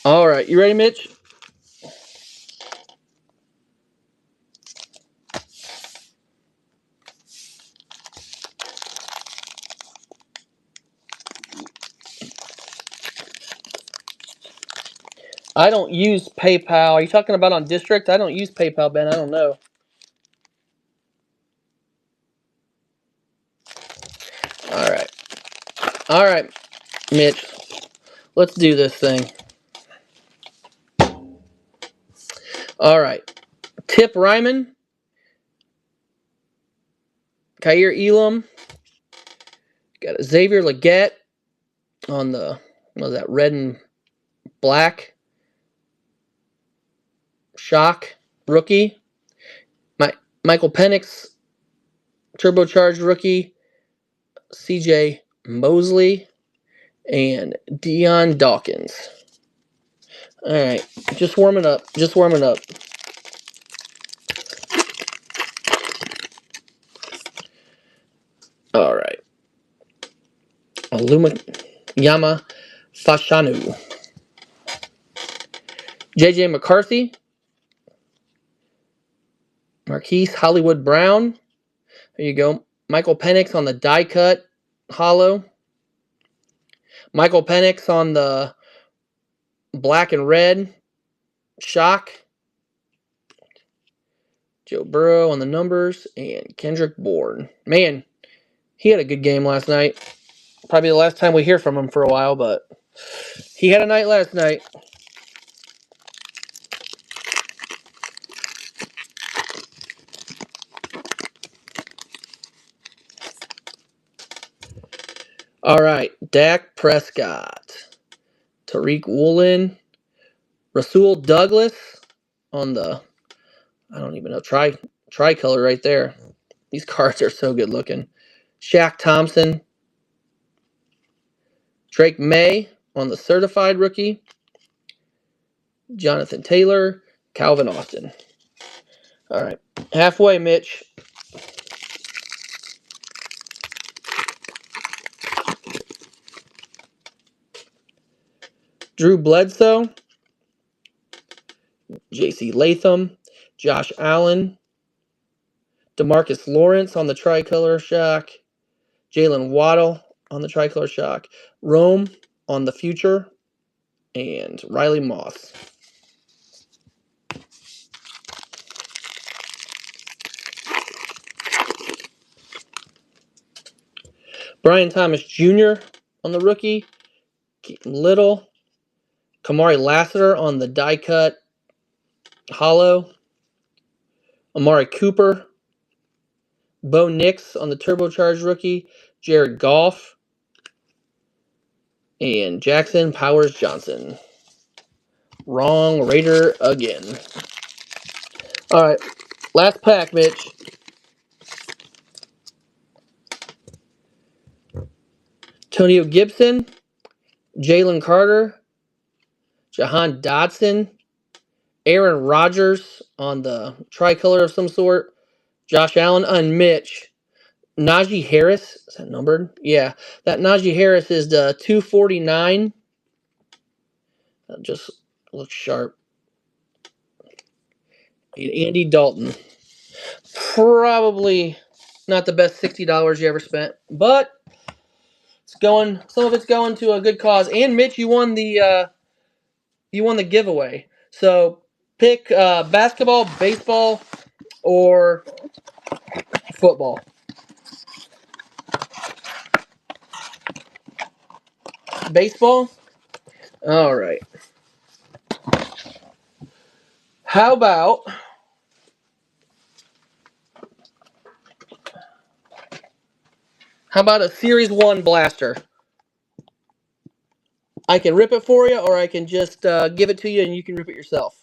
All right, you ready, Mitch? I don't use PayPal. Are you talking about on District? I don't use PayPal, Ben. I don't know. All right. All right, Mitch. Let's do this thing. All right. Tip Ryman. Kaiir Elam. Got a Xavier Legette on the, what was that, red and black shock rookie. Michael Penix, turbocharged rookie. CJ Mosley and Deion Dawkins. All right, just warming up. Just warming up. All right. Yama Fashanu. JJ McCarthy. Marquise Hollywood Brown. There you go. Michael Penix on the die cut hollow. Michael Penix on the black and red shock. Joe Burrow on the numbers. And Kendrick Bourne. Man, he had a good game last night. Probably the last time we hear from him for a while, but he had a night last night. All right, Dak Prescott, Tariq Woolen, Rasul Douglas on the, I don't even know, tricolor right there. These cards are so good looking. Shaq Thompson, Drake May on the certified rookie, Jonathan Taylor, Calvin Austin. All right, halfway, Mitch. Drew Bledsoe, J.C. Latham, Josh Allen, DeMarcus Lawrence on the tricolor shock, Jalen Waddle on the tricolor shock, Rome on the future, and Riley Moss. Brian Thomas Jr. on the rookie, Keaton Little, Kamari Lassiter on the die cut hollow. Amari Cooper. Bo Nix on the turbocharged rookie. Jared Goff. And Jackson Powers Johnson. Wrong Raider again. Alright, last pack, Mitch. Antonio Gibson. Jalen Carter. Jahan Dotson. Aaron Rodgers on the tricolor of some sort. Josh Allen and Mitch. Najee Harris. Is that numbered? Yeah. That Najee Harris is the 249. That just looks sharp. Andy Dalton. Probably not the best $60 you ever spent, but it's going. Some of it's going to a good cause. And Mitch, you won the giveaway. So pick basketball, baseball, or football. Baseball? All right. How about a Series 1 blaster? I can rip it for you, or I can just give it to you and you can rip it yourself.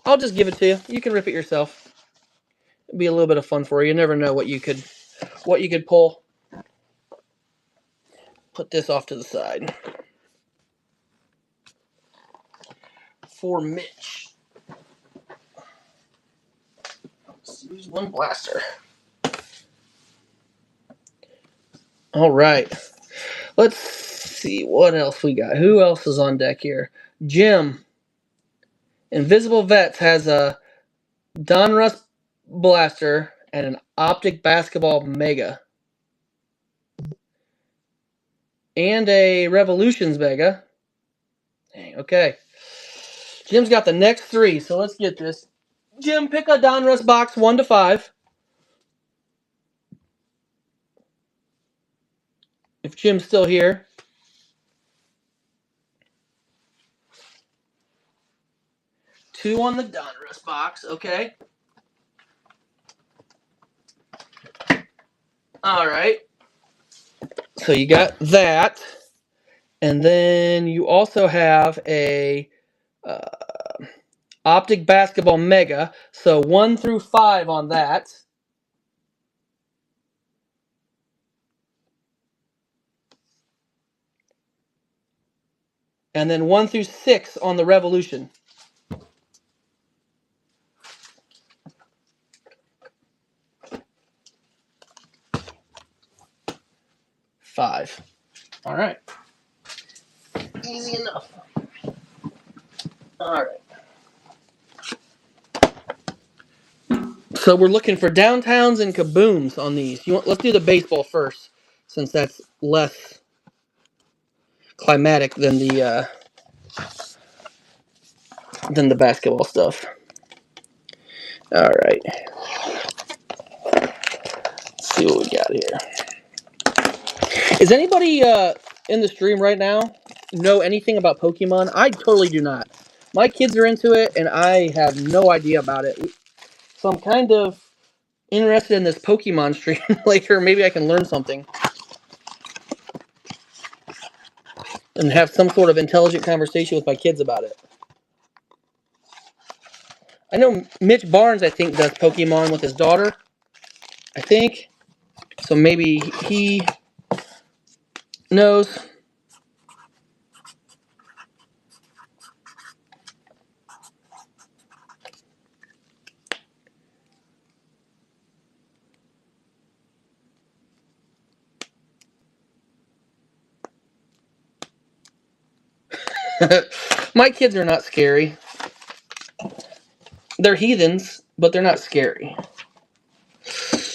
I'll just give it to you. You can rip it yourself. It'd be a little bit of fun for you. You never know what you could pull. Put this off to the side. For Mitch. Series 1 blaster. All right. Let's see what else we got. Who else is on deck here? Jim. Invisible Vets has a Donruss blaster and an Optic Basketball Mega. And a Revolutions Mega. Dang, okay. Jim's got the next 3, so let's get this. Jim, pick a Donruss box 1 to 5. If Jim's still here. Two on the Donruss box, okay. All right. So you got that. And then you also have a Optic Basketball Mega. So 1 through 5 on that. And then 1 through 6 on the Revolution. Five. All right. Easy enough. All right. So we're looking for downtowns and kabooms on these. Let's do the baseball first, since that's less climatic than the basketball stuff. All right. Let's see what we got here. Is anybody in the stream right now know anything about Pokemon? I totally do not. My kids are into it, and I have no idea about it. So I'm kind of interested in this Pokemon stream later. Maybe I can learn something and have some sort of intelligent conversation with my kids about it. I know Mitch Barnes, I think, does Pokemon with his daughter. I think. So maybe he knows. My kids are not scary. They're heathens, but they're not scary.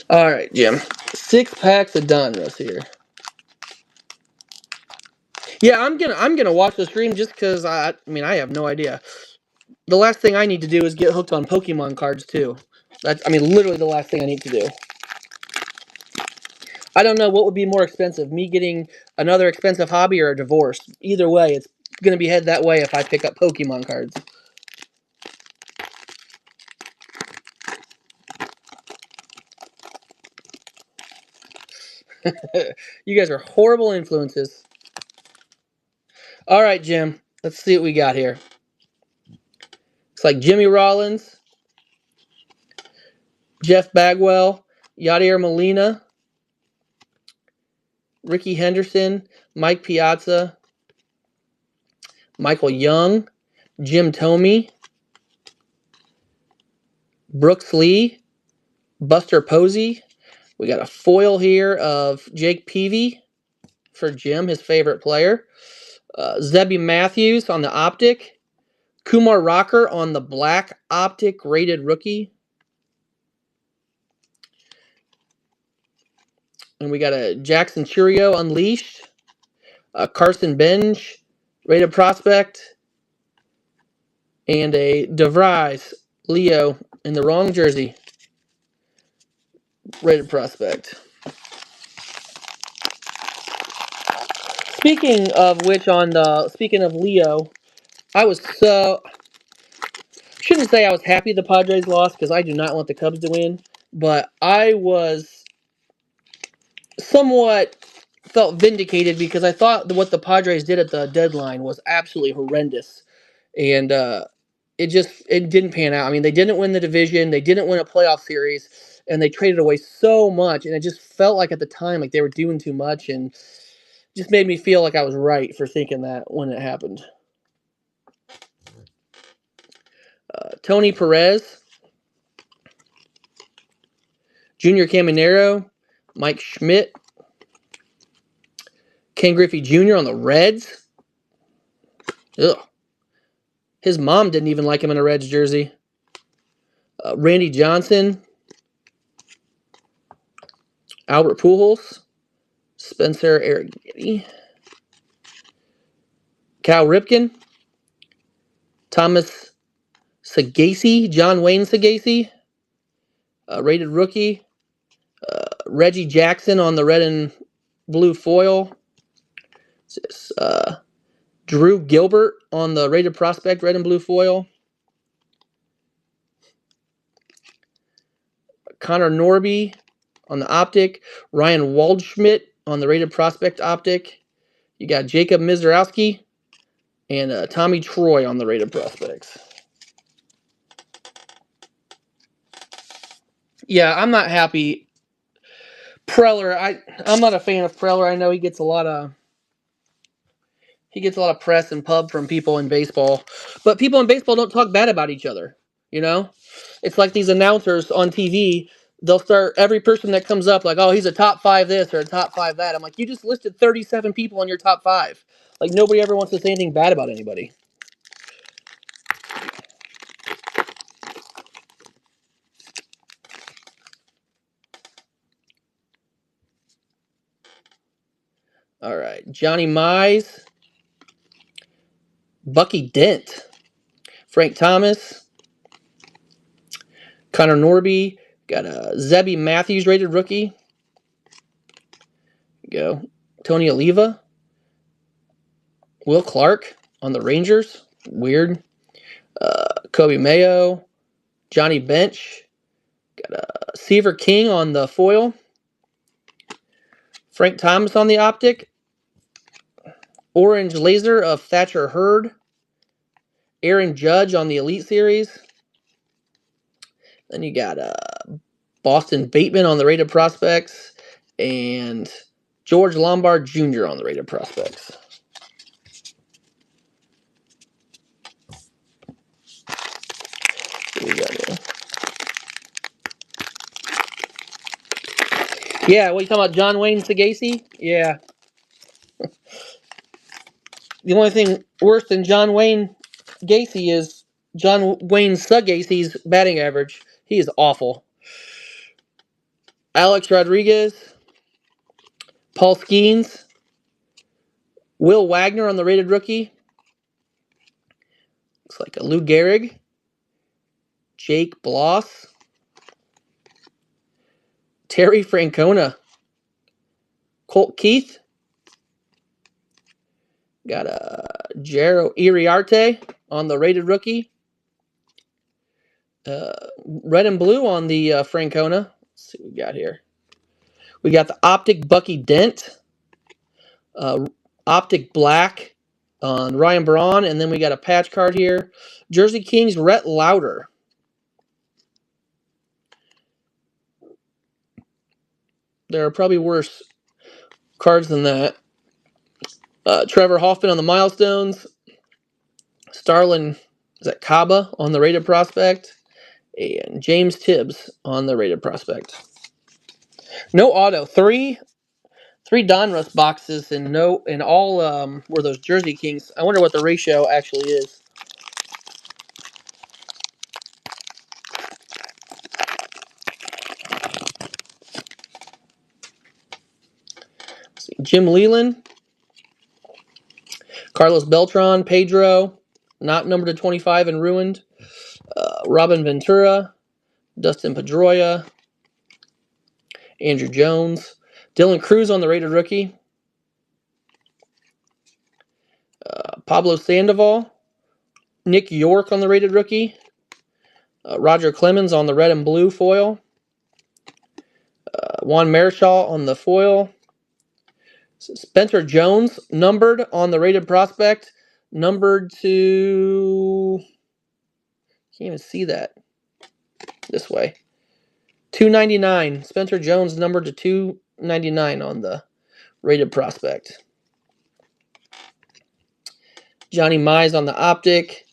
All right, Jim. 6 packs of Donruss here. Yeah, I'm gonna watch the stream just because I mean I have no idea. The last thing I need to do is get hooked on Pokemon cards too. That's I mean literally the last thing I need to do. I don't know what would be more expensive, me getting another expensive hobby or a divorce. Either way, it's gonna be head that way if I pick up Pokemon cards. You guys are horrible influences. All right, Jim. Let's see what we got here. It's like Jimmy Rollins, Jeff Bagwell, Yadier Molina, Ricky Henderson, Mike Piazza, Michael Young, Jim Thome, Brooks Lee, Buster Posey. We got a foil here of Jake Peavy for Jim, his favorite player. Zebby Matthews on the optic. Kumar Rocker on the black optic rated rookie. And we got a Jackson Churio Unleashed. Carson Bench rated prospect. And a DeVries Leo in the wrong jersey rated prospect. Speaking of Leo, I was shouldn't say I was happy the Padres lost because I do not want the Cubs to win, but I was somewhat felt vindicated because I thought what the Padres did at the deadline was absolutely horrendous, and it didn't pan out. I mean, they didn't win the division, they didn't win a playoff series, and they traded away so much, and it just felt like at the time like they were doing too much, and just made me feel like I was right for thinking that when it happened. Tony Perez, Junior Caminero, Mike Schmidt, Ken Griffey Jr. on the Reds. Ugh. His mom didn't even like him in a Reds jersey. Randy Johnson, Albert Pujols, Spencer Arrighetti, Cal Ripken, Thomas Sagasi, John Wayne Sagasi, rated rookie. Reggie Jackson on the red and blue foil. Drew Gilbert on the rated prospect red and blue foil. Connor Norby on the optic. Ryan Waldschmidt on the rated prospect optic. You got Jacob Mizrowski and Tommy Troy on the rated prospects. Yeah, I'm not happy. Preller, I'm not a fan of Preller. I know he gets a lot of press and pub from people in baseball, but people in baseball don't talk bad about each other. You know, it's like these announcers on TV. They'll start every person that comes up like, "Oh, he's a top 5 this or a top 5 that." I'm like, you just listed 37 people on your top 5. Like nobody ever wants to say anything bad about anybody. All right, Johnny Mize, Bucky Dent, Frank Thomas, Connor Norby, got a Zebby Matthews rated rookie. Go. Tony Oliva, Will Clark on the Rangers. Weird. Kobe Mayo, Johnny Bench, got a Seaver King on the foil. Frank Thomas on the optic. Orange Laser of Thatcher Hurd. Aaron Judge on the Elite Series. Then you got Boston Bateman on the rated prospects. And George Lombard Jr. on the rated prospects. What we got here? Yeah, what are you talking about, John Wayne Sagasi? Yeah. The only thing worse than John Wayne Gacy is John Wayne Sagasi's batting average. He is awful. Alex Rodriguez, Paul Skeens, Will Wagner on the rated rookie. Looks like a Lou Gehrig. Jake Bloss. Terry Francona. Colt Keith. Got a Jero Iriarte on the rated rookie. Red and blue on the Francona. Let's see what we got here. We got the Optic Bucky Dent. Optic Black on Ryan Braun. And then we got a patch card here. Jersey Kings Rhett Lauder. There are probably worse cards than that. Trevor Hoffman on the milestones. Starlin, is that Kaba on the rated prospect? And James Tibbs on the rated prospect. No auto. Three Donruss boxes and all were those Jersey Kings. I wonder what the ratio actually is. Jim Leland, Carlos Beltran, Pedro, not numbered to 25 and ruined. Robin Ventura, Dustin Pedroia, Andrew Jones, Dylan Cruz on the rated rookie. Pablo Sandoval, Nick York on the rated rookie. Roger Clemens on the red and blue foil. Juan Marichal on the foil. Spencer Jones, numbered on the rated prospect. Numbered to... Can't even see that this way. 299. Spencer Jones, numbered to 299 on the rated prospect. Johnny Mize on the optic.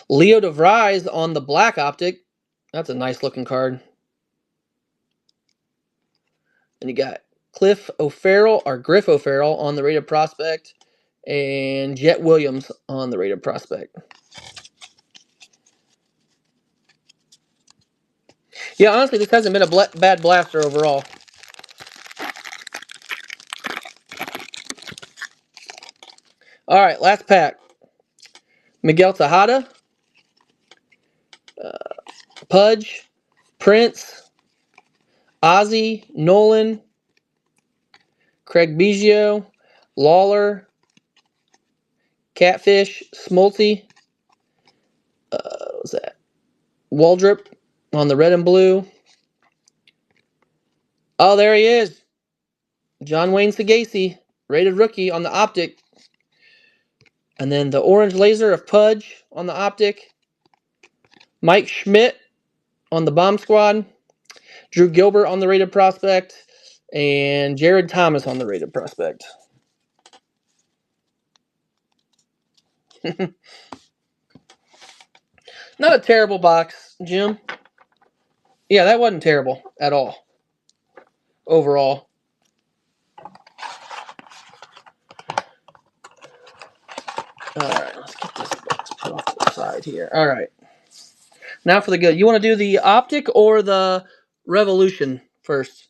Leo DeVries on the black optic. That's a nice looking card. And you got Griff O'Farrell on the rated prospect. And Jet Williams on the rated prospect. Yeah, honestly, this hasn't been a bad blaster overall. All right, last pack. Miguel Tejada. Pudge. Prince. Ozzie. Nolan. Craig Biggio. Lawler. Catfish. Smoltzy. What was that? Waldrop on the red and blue. Oh, there he is. John Wayne Sagasi, rated rookie on the optic. And then the orange laser of Pudge on the optic. Mike Schmidt on the bomb squad. Drew Gilbert on the rated prospect. And Jared Thomas on the rated prospect. Not a terrible box, Jim. Yeah, that wasn't terrible at all. Overall. Alright, let's get this box put off to the side here. Alright. Now for the good. You want to do the optic or the Revolution first?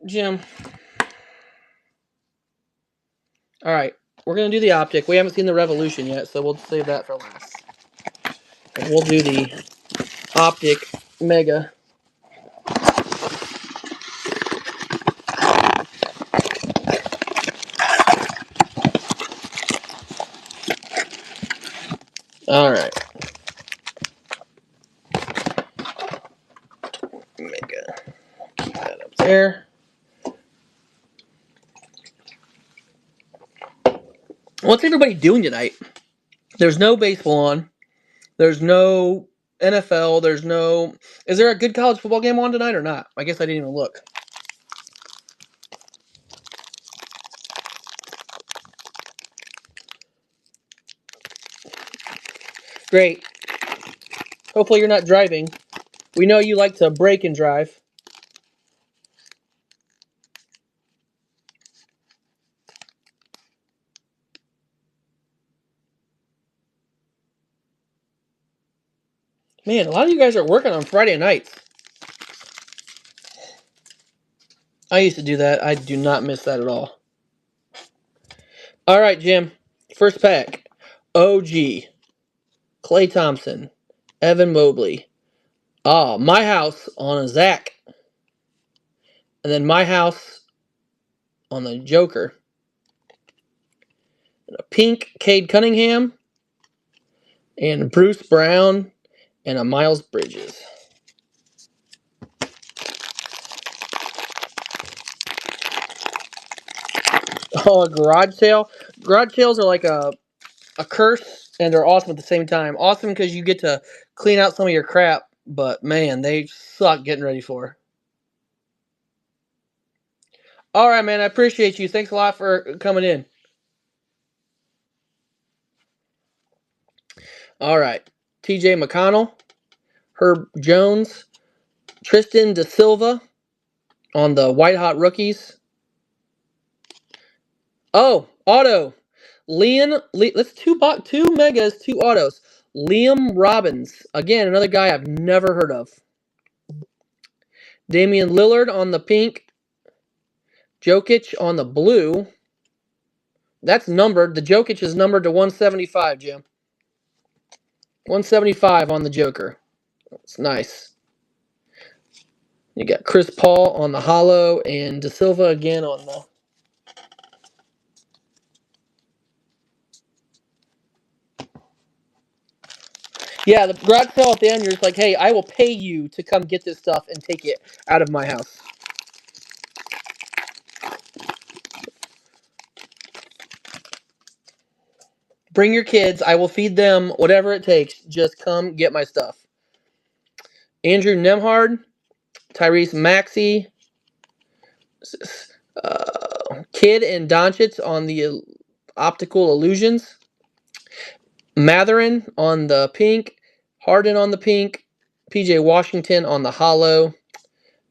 Jim. Alright. We're going to do the optic. We haven't seen the Revolution yet, so we'll save that for last. And we'll do the optic Mega. Alright. Mega. Keep that up there. What's everybody doing tonight? There's no baseball on. There's no NFL. There's no... Is there a good college football game on tonight or not? I guess I didn't even look. Great. Hopefully you're not driving. We know you like to brake and drive. Man, a lot of you guys are working on Friday nights. I used to do that. I do not miss that at all. All right, Jim. First pack. OG. Klay Thompson. Evan Mobley. My House on a Zach. And then My House on the Joker. And a pink Cade Cunningham. And Bruce Brown. And a Miles Bridges. Oh, a garage sale. Garage sales are like a curse, and they're awesome at the same time. Awesome because you get to clean out some of your crap, but man, they suck getting ready for. All right, man, I appreciate you. Thanks a lot for coming in. All right, TJ McConnell, Herb Jones, Tristan Da Silva on the White Hot Rookies. Oh, auto. Let's two megas, two autos. Liam Robbins, again, another guy I've never heard of. Damian Lillard on the pink. Jokic on the blue. That's numbered. The Jokic is numbered to 175, Jim. 175 on the Joker. That's nice. You got Chris Paul on the hollow and Da Silva again on the... Yeah, the garage sale at the end, you're just like, hey, I will pay you to come get this stuff and take it out of my house. Bring your kids. I will feed them whatever it takes. Just come get my stuff. Andrew Nemhard, Tyrese Maxey, Kid and Doncic on the optical illusions. Matherin on the pink. Harden on the pink. PJ Washington on the hollow.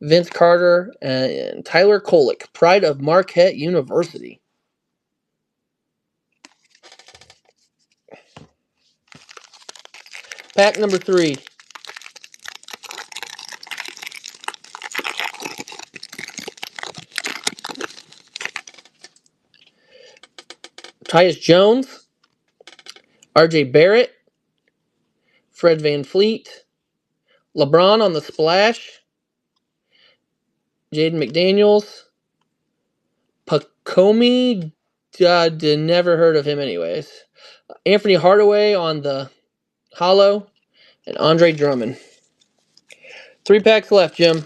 Vince Carter and Tyler Kolek, pride of Marquette University. Pack number 3. Tyus Jones, RJ Barrett, Fred VanVleet, LeBron on the splash, Jaden McDaniels, Pacomi, never heard of him anyways. Anthony Hardaway on the hollow, and Andre Drummond. 3 packs left, Jim.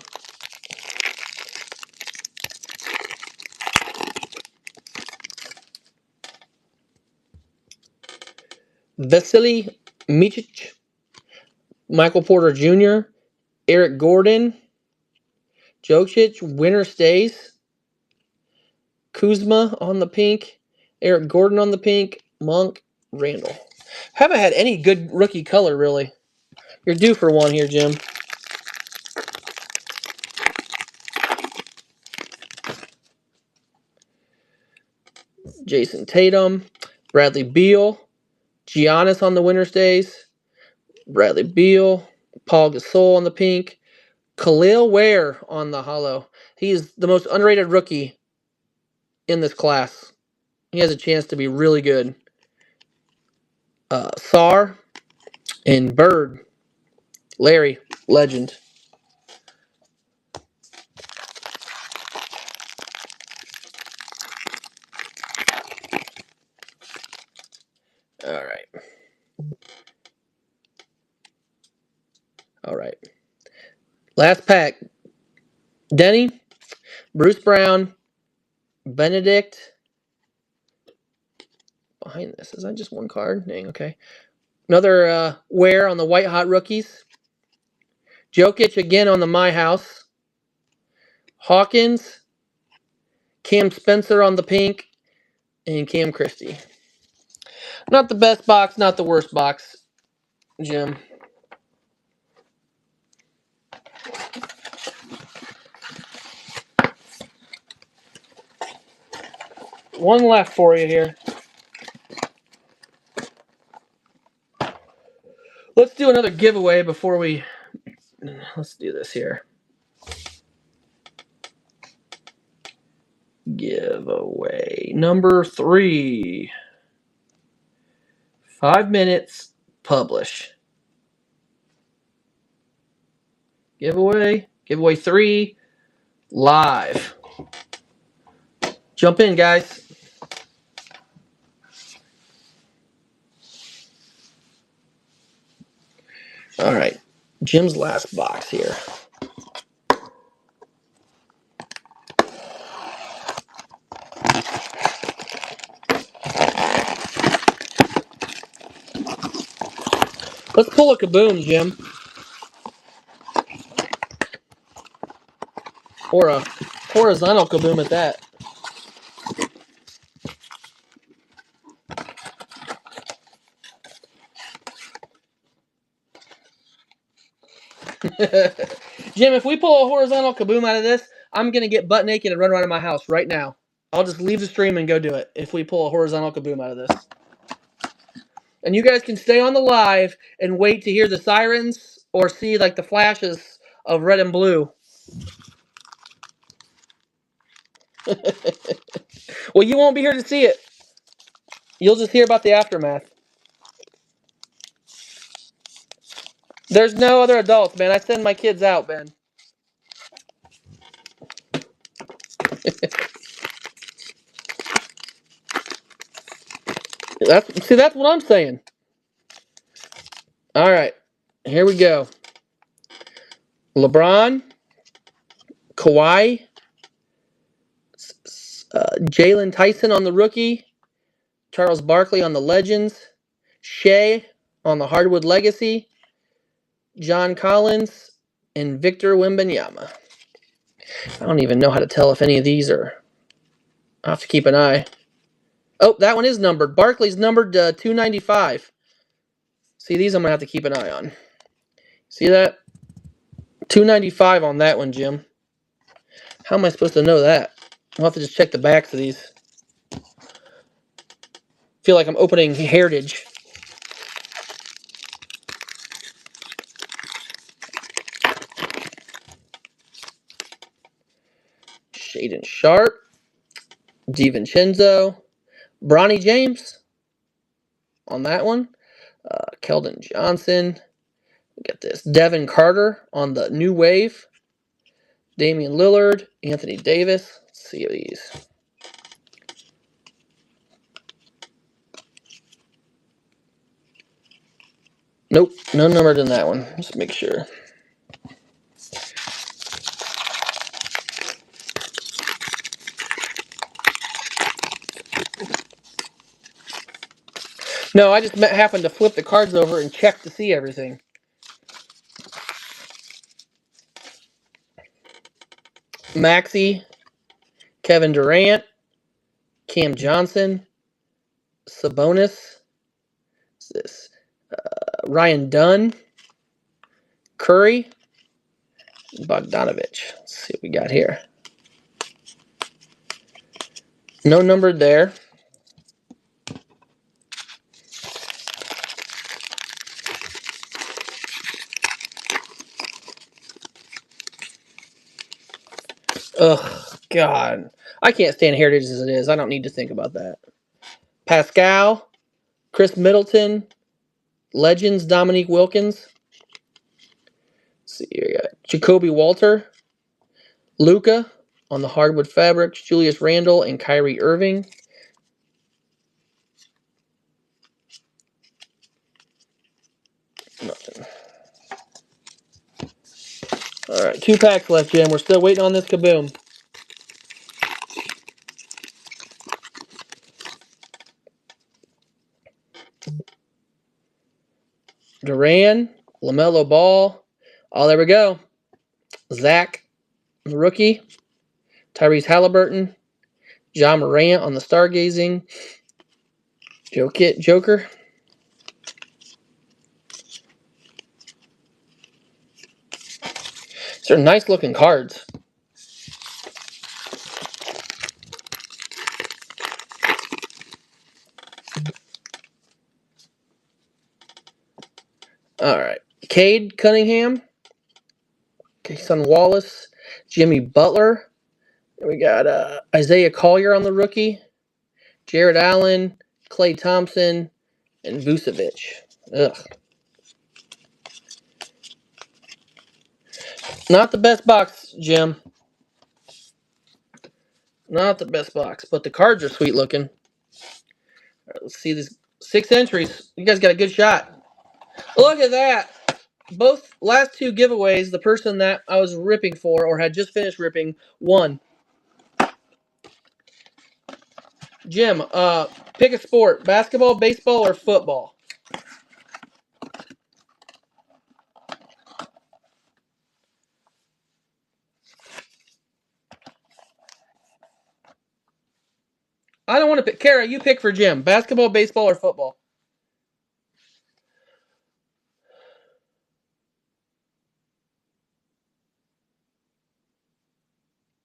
Vasily Micic, Michael Porter Jr., Eric Gordon, Jokic, winner stays. Kuzma on the pink. Eric Gordon on the pink. Monk, Randall. Haven't had any good rookie color, really. You're due for one here, Jim. Jason Tatum. Bradley Beal. Giannis on the winner stays. Bradley Beal. Paul Gasol on the pink. Khalil Ware on the hollow. He's the most underrated rookie in this class. He has a chance to be really good. Sar and Bird. Larry, legend. All right. All right. Last pack. Denny, Bruce Brown, Benedict. Behind this, is that just one card? Dang, okay. Another Ware on the White Hot Rookies. Jokic again on the My House. Hawkins, Cam Spencer on the pink, and Cam Christie. Not the best box, not the worst box, Jim. One left for you here. Let's do another giveaway before we... Let's do this here. Giveaway number 3. 5 minutes, publish. Giveaway 3, live. Jump in, guys. All right, Jim's last box here. Let's pull a kaboom, Jim. Or a horizontal kaboom at that. Jim, if we pull a horizontal kaboom out of this, I'm going to get butt naked and run around my house right now. I'll just leave the stream and go do it if we pull a horizontal kaboom out of this. And you guys can stay on the live and wait to hear the sirens or see like the flashes of red and blue. Well, you won't be here to see it. You'll just hear about the aftermath. There's no other adults, man. I send my kids out, Ben. That's what I'm saying. All right, here we go. LeBron, Kawhi, Jalen Tyson on the rookie, Charles Barkley on the Legends, Shea on the Hardwood Legacy, John Collins, and Victor Wembanyama. I don't even know how to tell if any of these are. I'll have to keep an eye. Oh, that one is numbered. Barkley's numbered 295. See, these I'm going to have to keep an eye on. See that? 295 on that one, Jim. How am I supposed to know that? I'll have to just check the backs of these. Feel like I'm opening Heritage. Shaden Sharp. DiVincenzo. Bronny James on that one. Keldon Johnson. Get this. Devin Carter on the New Wave. Damian Lillard. Anthony Davis. Let's see these. Nope, no numbered in that one. Just make sure. No, I just happened to flip the cards over and check to see everything. Maxey, Kevin Durant, Cam Johnson, Sabonis, what's this? Ryan Dunn, Curry, Bogdanovich. Let's see what we got here. No numbered there. Ugh, God. I can't stand Heritage as it is. I don't need to think about that. Pascal, Chris Middleton, Legends, Dominique Wilkins. Let's see here. We got Jacoby Walter, Luka on the Hardwood Fabrics, Julius Randle, and Kyrie Irving. Nothing. All right, 2 packs left, Jim. We're still waiting on this kaboom. Duran, LaMelo Ball. Oh, there we go. Zach, the rookie. Tyrese Halliburton. John Morant on the Stargazing. Joker. These are nice looking cards. All Cade Cunningham, Son Wallace, Jimmy Butler. We got Isaiah Collier on the rookie, Jared Allen, Klay Thompson, and Vucevic. Ugh. Not the best box, Jim. Not the best box, but the cards are sweet looking. All right, let's see these 6 entries. You guys got a good shot. Look at that. Both last 2 giveaways, the person that I was ripping for or had just finished ripping won. Jim, pick a sport. Basketball, baseball, or football? I don't want to pick. Kara, you pick for Jim. Basketball, baseball, or football?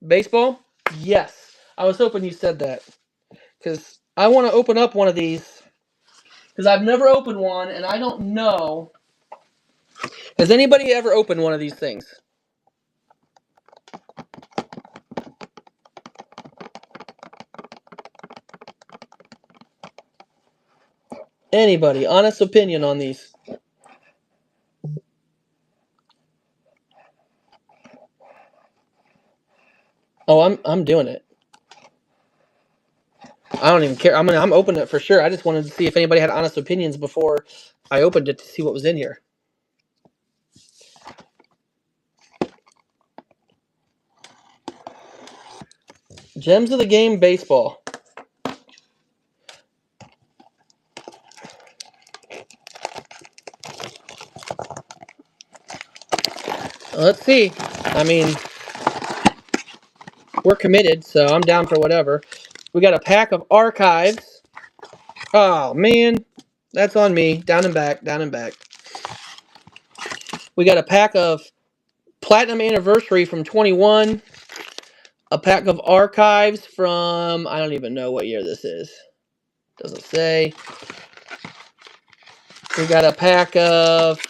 Baseball? Yes. I was hoping you said that. Because I want to open up one of these. Because I've never opened one, and I don't know. Has anybody ever opened one of these things? Anybody? Honest opinion on these? Oh, I'm doing it. I don't even care. I'm opening it for sure. I just wanted to see if anybody had honest opinions before I opened it to see what was in here. Gems of the Game baseball. Let's see. I mean, we're committed, so I'm down for whatever. We got a pack of archives. Oh, man. That's on me. Down and back, down and back. We got a pack of Platinum Anniversary from 21. A pack of archives from, I don't even know what year this is. Doesn't say. We got a pack of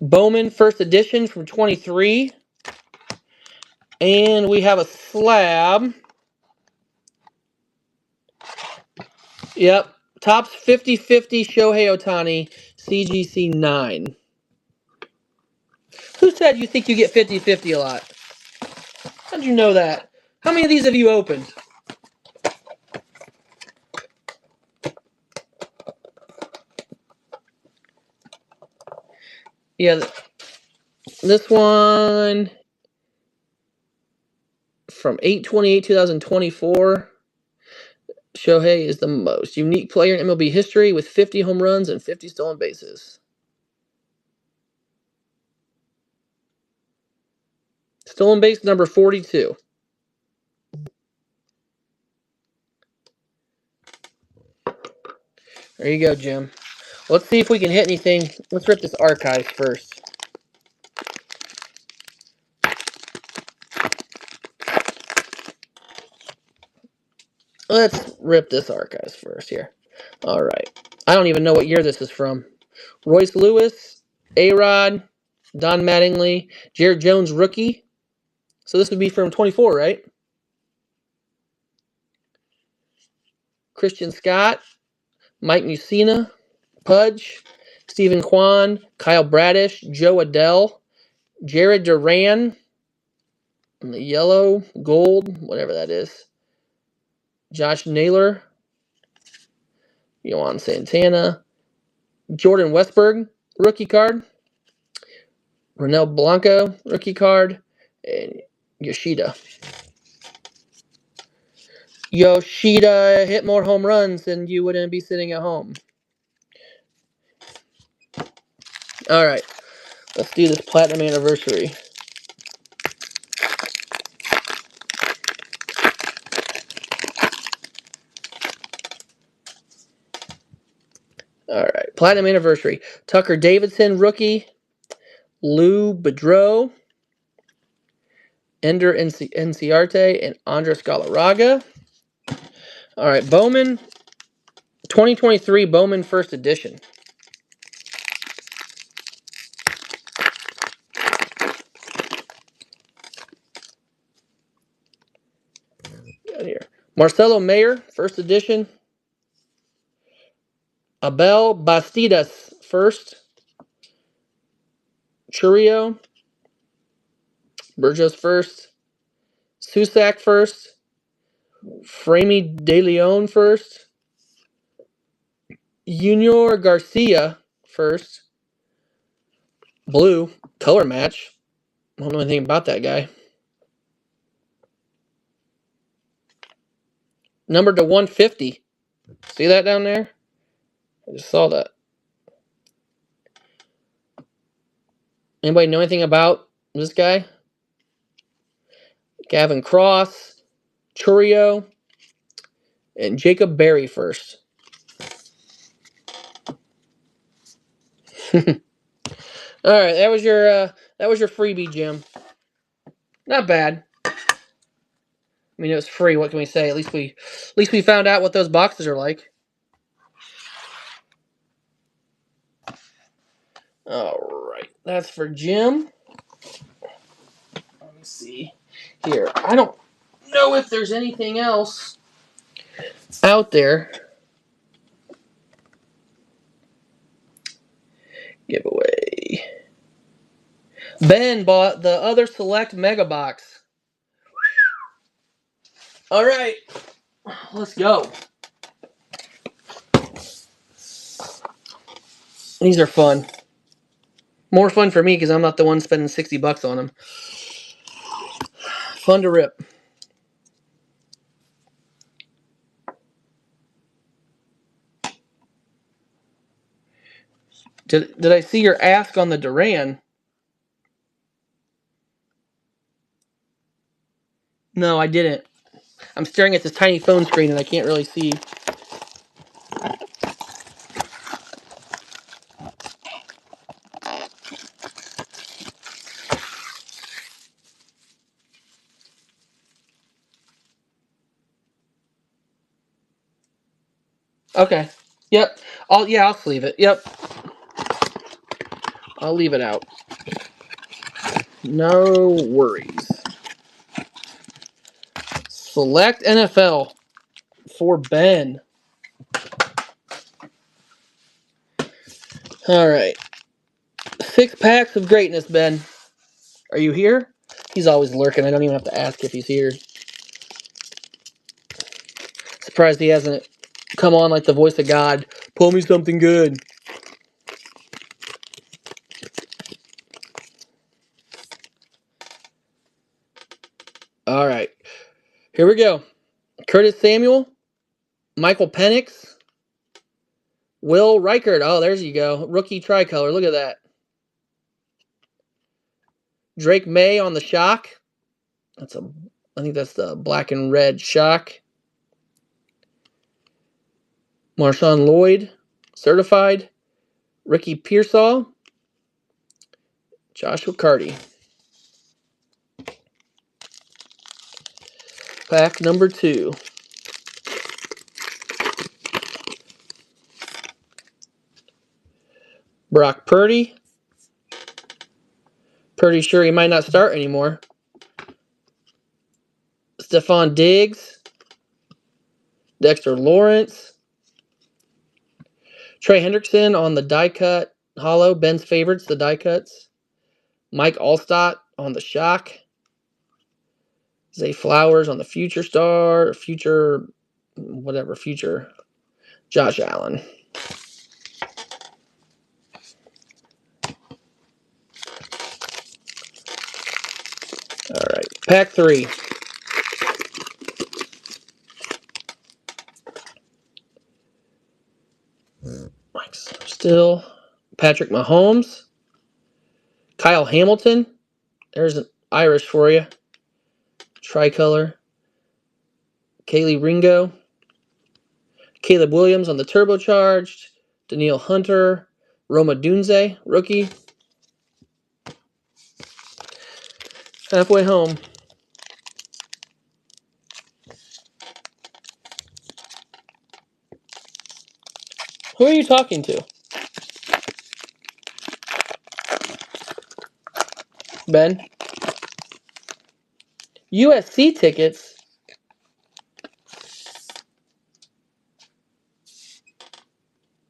Bowman First Edition from 23. And we have a slab. Yep. Topps 50-50 Shohei Ohtani CGC 9. Who said you think you get 50-50 a lot? How'd you know that? How many of these have you opened? Yeah, this one from 8/28/2024. Shohei is the most unique player in MLB history with 50 home runs and 50 stolen bases. Stolen base number 42. There you go, Jim. Let's see if we can hit anything. Let's rip this archive first. Let's rip this archives first here. All right. I don't even know what year this is from. Royce Lewis, A-Rod, Don Mattingly, Jared Jones rookie. So this would be from 24, right? Christian Scott, Mike Mussina, Pudge, Stephen Kwan, Kyle Bradish, Joe Adell, Jared Duran, the yellow, gold, whatever that is. Josh Naylor, Yohan Santana, Jordan Westberg, rookie card. Ronel Blanco, rookie card. And Yoshida. Yoshida hit more home runs than you wouldn't be sitting at home. All right. Let's do this Platinum Anniversary. All right. Platinum Anniversary. Tucker Davidson, rookie. Lou Bedreau. Ender Enciarte and Andres Galarraga. All right. Bowman. 2023 Bowman First Edition. Marcelo Mayer, first edition. Abel Bastidas, first. Churio. Burgos, first. Susak, first. Framey De Leon, first. Junior Garcia, first. Blue, color match. I don't know anything about that guy. Numbered to 150. See that down there? I just saw that. Anybody know anything about this guy? Gavin Cross, Churio, and Jacob Berry first. All right, that was your freebie, Jim. Not bad. I mean, it was free. What can we say? At least we found out what those boxes are like. All right, that's for Jim. Let me see here. I don't know if there's anything else out there. Giveaway. Ben bought the other select mega box. All right, let's go. These are fun. More fun for me because I'm not the one spending $60 on them. Fun to rip. Did I see your ask on the Duran? No, I didn't. I'm staring at this tiny phone screen and I can't really see. Okay. Yep. I'll sleeve it. Yep. I'll leave it out. No worries. Select NFL for Ben. All right. 6 packs of greatness, Ben. Are you here? He's always lurking. I don't even have to ask if he's here. Surprised he hasn't come on like the voice of God. Pull me something good. All right. Here we go. Curtis Samuel. Michael Penix. Will Reichard. Oh, there's you go. Rookie tricolor. Look at that. Drake May on the shock. I think that's the black and red shock. Marshawn Lloyd, certified. Ricky Pearsall. Joshua Carty. Pack number 2. Brock Purdy. Pretty sure he might not start anymore. Stephon Diggs. Dexter Lawrence. Trey Hendrickson on the die cut hollow. Ben's favorites, the die cuts. Mike Allstott on the shock. Zay Flowers on the future star. Future. Josh Allen. All right. Pack 3. Mike's still. Patrick Mahomes. Kyle Hamilton. There's an Irish for you. Tricolor. Kaylee Ringo. Caleb Williams on the turbocharged. Daniil Hunter. Roma Dunze, rookie. Halfway home. Who are you talking to? Ben? USC tickets?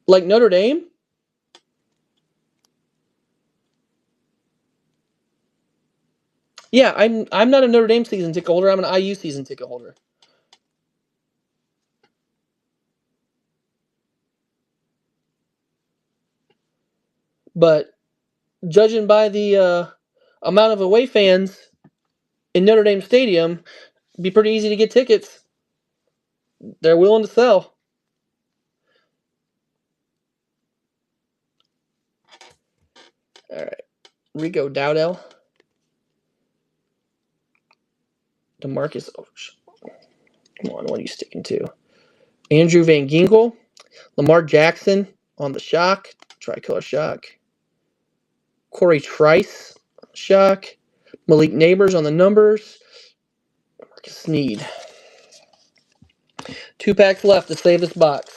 Like Notre Dame? Yeah, I'm not a Notre Dame season ticket holder. I'm an IU season ticket holder. But judging by the amount of away fans in Notre Dame Stadium, it'd be pretty easy to get tickets. They're willing to sell. All right, Rico Dowdell, DeMarcus. Oh, come on, what are you sticking to? Andrew Van Ginkel, Lamar Jackson on the shock, tricolor shock. Corey Trice, shock. Malik Neighbors on the numbers. Marcus Sneed. 2 packs left to save this box.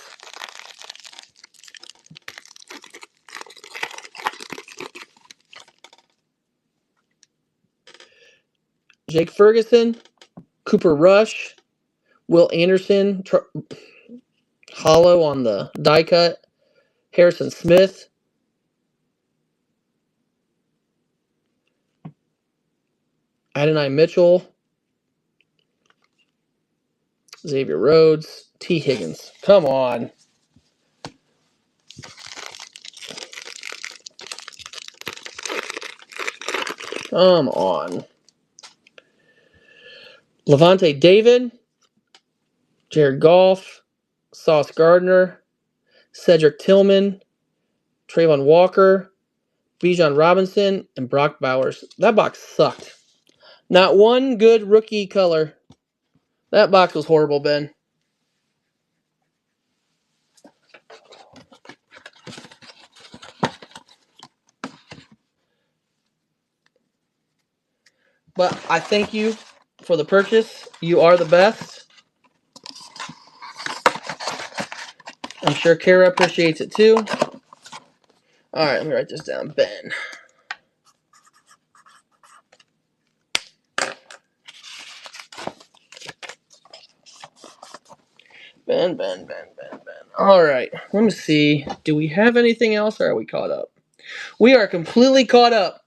Jake Ferguson, Cooper Rush, Will Anderson, hollow on the die cut. Harrison Smith. Adonai Mitchell. Xavier Rhodes. T. Higgins. Come on. Come on. Levante David. Jared Goff. Sauce Gardner. Cedric Tillman. Trayvon Walker. Bijan Robinson. And Brock Bowers. That box sucked. Not one good rookie color. That box was horrible, Ben. But I thank you for the purchase. You are the best. I'm sure Kara appreciates it too. Alright, let me write this down. Ben. Ben. Alright, let me see. Do we have anything else or are we caught up? We are completely caught up.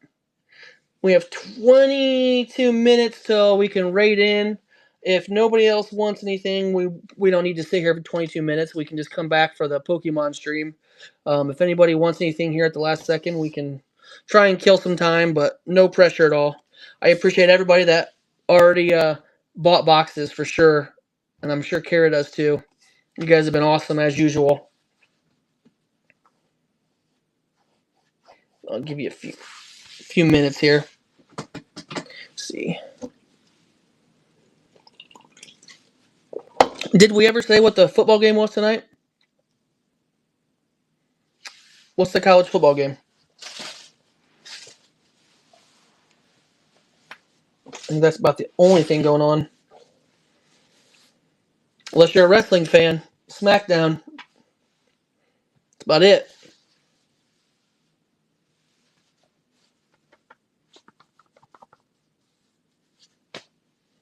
We have 22 minutes till we can rate in. If nobody else wants anything, we don't need to sit here for 22 minutes. We can just come back for the Pokemon stream. If anybody wants anything here at the last second, we can try and kill some time, but no pressure at all. I appreciate everybody that already bought boxes for sure, and I'm sure Kara does too. You guys have been awesome as usual. I'll give you a few minutes here. Let's see. Did we ever say what the football game was tonight? What's the college football game? I think that's about the only thing going on. Unless you're a wrestling fan. SmackDown. That's about it.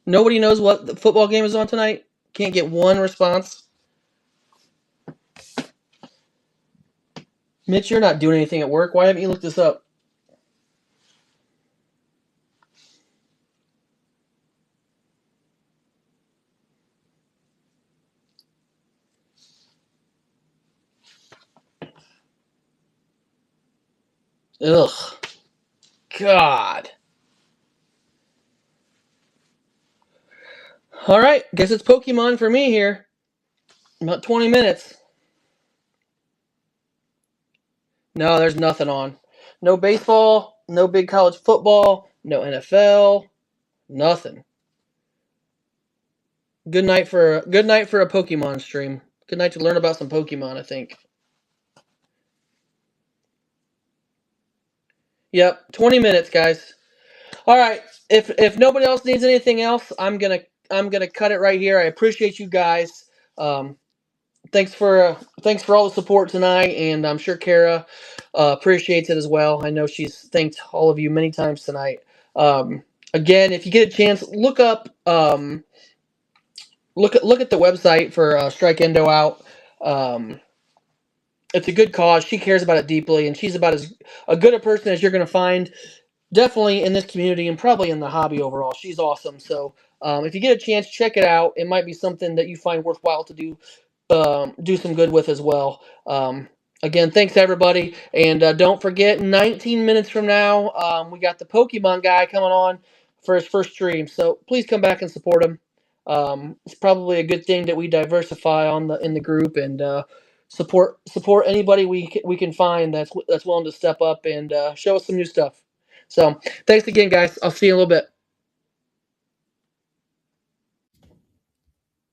Nobody knows what the football game is on tonight? Can't get one response? Mitch, you're not doing anything at work. Why haven't you looked this up? Ugh. God. Alright, guess it's Pokemon for me here. About 20 minutes. No, there's nothing on. No baseball, no big college football, no NFL, nothing. Good night for a Pokemon stream. Good night to learn about some Pokemon, I think. Yep, 20 minutes, guys. All right. If nobody else needs anything else, I'm gonna cut it right here. I appreciate you guys. Thanks for all the support tonight, and I'm sure Kara appreciates it as well. I know she's thanked all of you many times tonight. Again, if you get a chance, look up look at the website for Strike Endo out. it's a good cause. She cares about it deeply, and she's about as a good a person as you're going to find, definitely in this community and probably in the hobby overall. She's awesome. So if you get a chance, check it out. It might be something that you find worthwhile to do some good with as well. Again, thanks everybody, and don't forget, 19 minutes from now, we got the Pokemon guy coming on for his first stream. So please come back and support him. It's probably a good thing that we diversify in the group and support anybody we can find that's willing to step up and show us some new stuff. So thanks again, guys. I'll see you in a little bit.